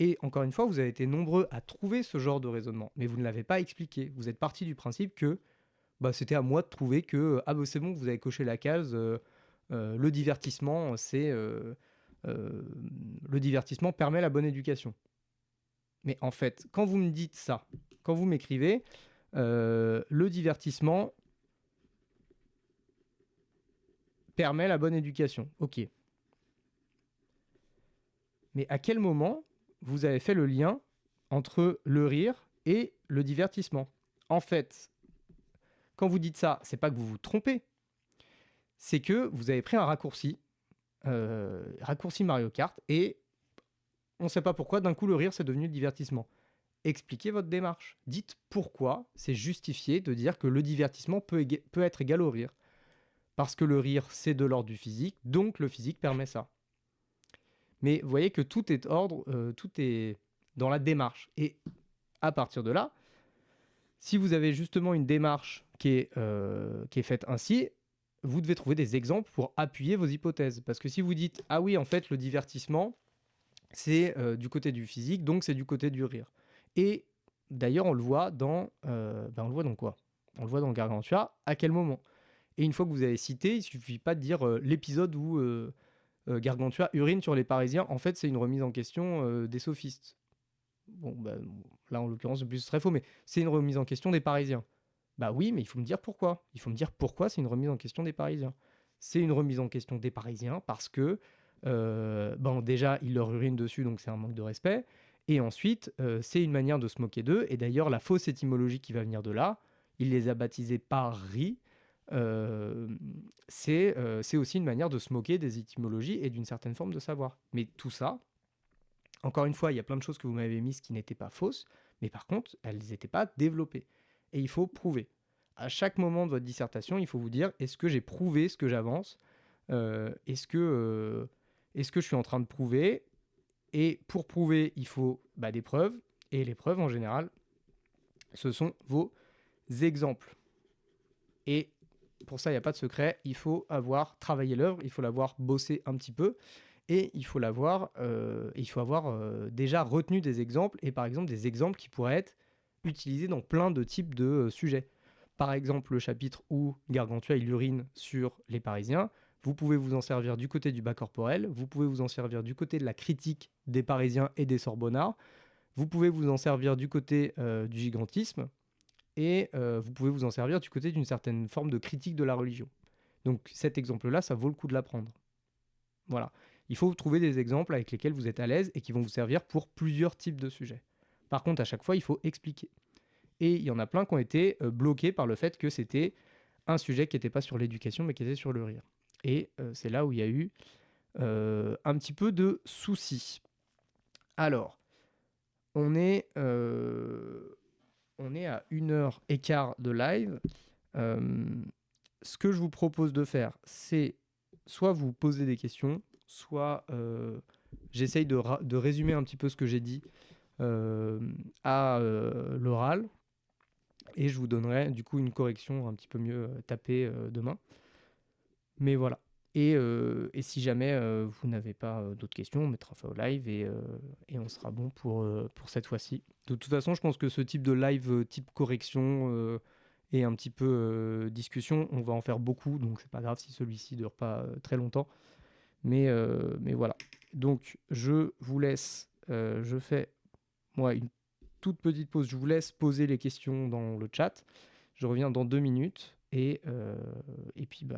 Et encore une fois, vous avez été nombreux à trouver ce genre de raisonnement, mais vous ne l'avez pas expliqué. Vous êtes parti du principe que c'était à moi de trouver que c'est bon, vous avez coché la case, le divertissement, le divertissement permet la bonne éducation. Mais en fait, quand vous me dites ça, quand vous m'écrivez, le divertissement permet la bonne éducation. Ok. Mais à quel moment vous avez fait le lien entre le rire et le divertissement? En fait, quand vous dites ça, c'est pas que vous vous trompez, c'est que vous avez pris un raccourci Mario Kart, et on ne sait pas pourquoi, d'un coup, le rire, c'est devenu le divertissement. Expliquez votre démarche. Dites pourquoi c'est justifié de dire que le divertissement peut être égal au rire. Parce que le rire, c'est de l'ordre du physique, donc le physique permet ça. Mais vous voyez que tout est tout est dans la démarche. Et à partir de là, si vous avez justement une démarche qui est faite ainsi, vous devez trouver des exemples pour appuyer vos hypothèses. Parce que si vous dites « Ah oui, en fait, le divertissement, c'est du côté du physique, donc c'est du côté du rire. » Et d'ailleurs, on le voit dans... on le voit dans quoi? On le voit dans Gargantua. À quel moment? Et une fois que vous avez cité, il suffit pas de dire l'épisode où Gargantua urine sur les Parisiens. En fait, c'est une remise en question des sophistes. Bon, là, en l'occurrence, ce serait faux, mais c'est une remise en question des Parisiens. Bah oui, mais il faut me dire pourquoi. Il faut me dire pourquoi c'est une remise en question des Parisiens. C'est une remise en question des Parisiens parce que, déjà, ils leur urinent dessus, donc c'est un manque de respect. Et ensuite, c'est une manière de se moquer d'eux. Et d'ailleurs, la fausse étymologie qui va venir de là, il les a baptisés par riz. C'est aussi une manière de se moquer des étymologies et d'une certaine forme de savoir. Mais tout ça, encore une fois, il y a plein de choses que vous m'avez mises qui n'étaient pas fausses, mais par contre, elles n'étaient pas développées. Et il faut prouver. À chaque moment de votre dissertation, il faut vous dire, est-ce que j'ai prouvé ce que j'avance? Est-ce que je suis en train de prouver? Et pour prouver, il faut des preuves. Et les preuves, en général, ce sont vos exemples. Et pour ça, il n'y a pas de secret. Il faut avoir travaillé l'œuvre, il faut l'avoir bossé un petit peu. Et il faut avoir déjà retenu des exemples, et par exemple des exemples qui pourraient être utilisés dans plein de types de sujets. Par exemple, le chapitre où Gargantua il urine sur les Parisiens, vous pouvez vous en servir du côté du bas corporel, vous pouvez vous en servir du côté de la critique des Parisiens et des Sorbonnards, vous pouvez vous en servir du côté du gigantisme, et vous pouvez vous en servir du côté d'une certaine forme de critique de la religion. Donc cet exemple-là, ça vaut le coup de l'apprendre. Voilà. Il faut trouver des exemples avec lesquels vous êtes à l'aise et qui vont vous servir pour plusieurs types de sujets. Par contre, à chaque fois, il faut expliquer. Et il y en a plein qui ont été bloqués par le fait que c'était un sujet qui n'était pas sur l'éducation, mais qui était sur le rire. Et c'est là où il y a eu un petit peu de soucis. Alors, on est à 1h15 de live. Ce que je vous propose de faire, c'est soit vous poser des questions, soit j'essaye de résumer un petit peu ce que j'ai dit à l'oral, et je vous donnerai du coup une correction un petit peu mieux tapée demain. Mais voilà. Et si jamais vous n'avez pas d'autres questions, on mettra fin au live et on sera bon pour cette fois-ci. De toute façon, je pense que ce type de live, type correction et un petit peu discussion, on va en faire beaucoup, donc c'est pas grave si celui-ci dure pas très longtemps. Mais voilà. Donc je vous laisse, je fais moi une toute petite pause, je vous laisse poser les questions dans le chat. Je reviens dans 2 minutes et puis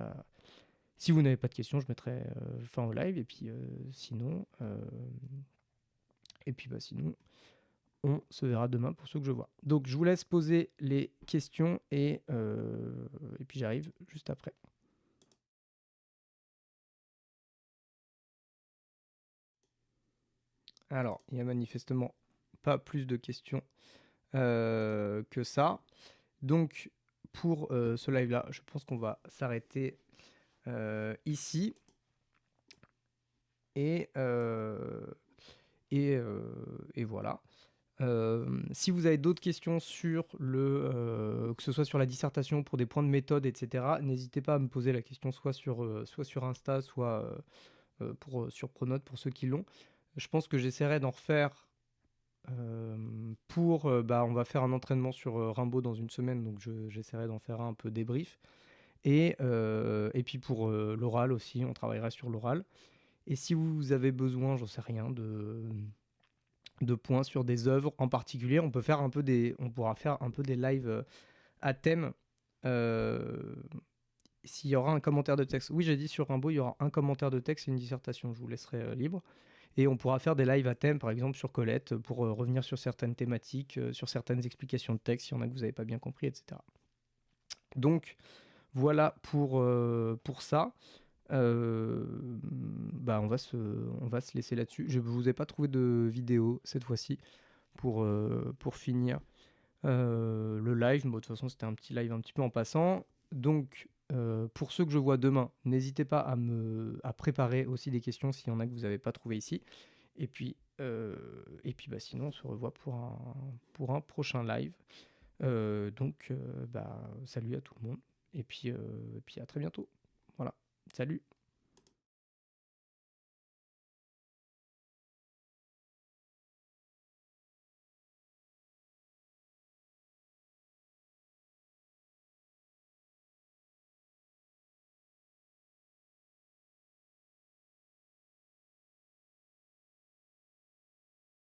si vous n'avez pas de questions, je mettrai fin au live et puis sinon on se verra demain pour ceux que je vois. Donc je vous laisse poser les questions et puis j'arrive juste après. Alors, il n'y a manifestement pas plus de questions que ça. Donc, pour ce live-là, je pense qu'on va s'arrêter ici. Et voilà. Si vous avez d'autres questions sur que ce soit sur la dissertation, pour des points de méthode, etc., n'hésitez pas à me poser la question soit sur Insta, soit sur Pronote pour ceux qui l'ont. Je pense que j'essaierai d'en refaire on va faire un entraînement sur Rimbaud dans une semaine, donc j'essaierai d'en faire un peu débrief. Et puis pour l'oral aussi, on travaillera sur l'oral. Et si vous avez besoin, j'en sais rien, de points sur des œuvres en particulier, on pourra faire un peu des lives à thème. S'il y aura un commentaire de texte. Oui, j'ai dit sur Rimbaud, il y aura un commentaire de texte et une dissertation. Je vous laisserai libre. Et on pourra faire des lives à thème, par exemple sur Colette, pour revenir sur certaines thématiques, sur certaines explications de texte, s'il y en a que vous n'avez pas bien compris, etc. Donc, voilà pour ça. On va se laisser là-dessus. Je ne vous ai pas trouvé de vidéo cette fois-ci pour finir le live. De toute façon, c'était un petit live un petit peu en passant. Donc, pour ceux que je vois demain, n'hésitez pas à préparer aussi des questions s'il y en a que vous n'avez pas trouvé ici. Et puis sinon, on se revoit pour un prochain live. Donc, salut à tout le monde et puis à très bientôt. Voilà, salut!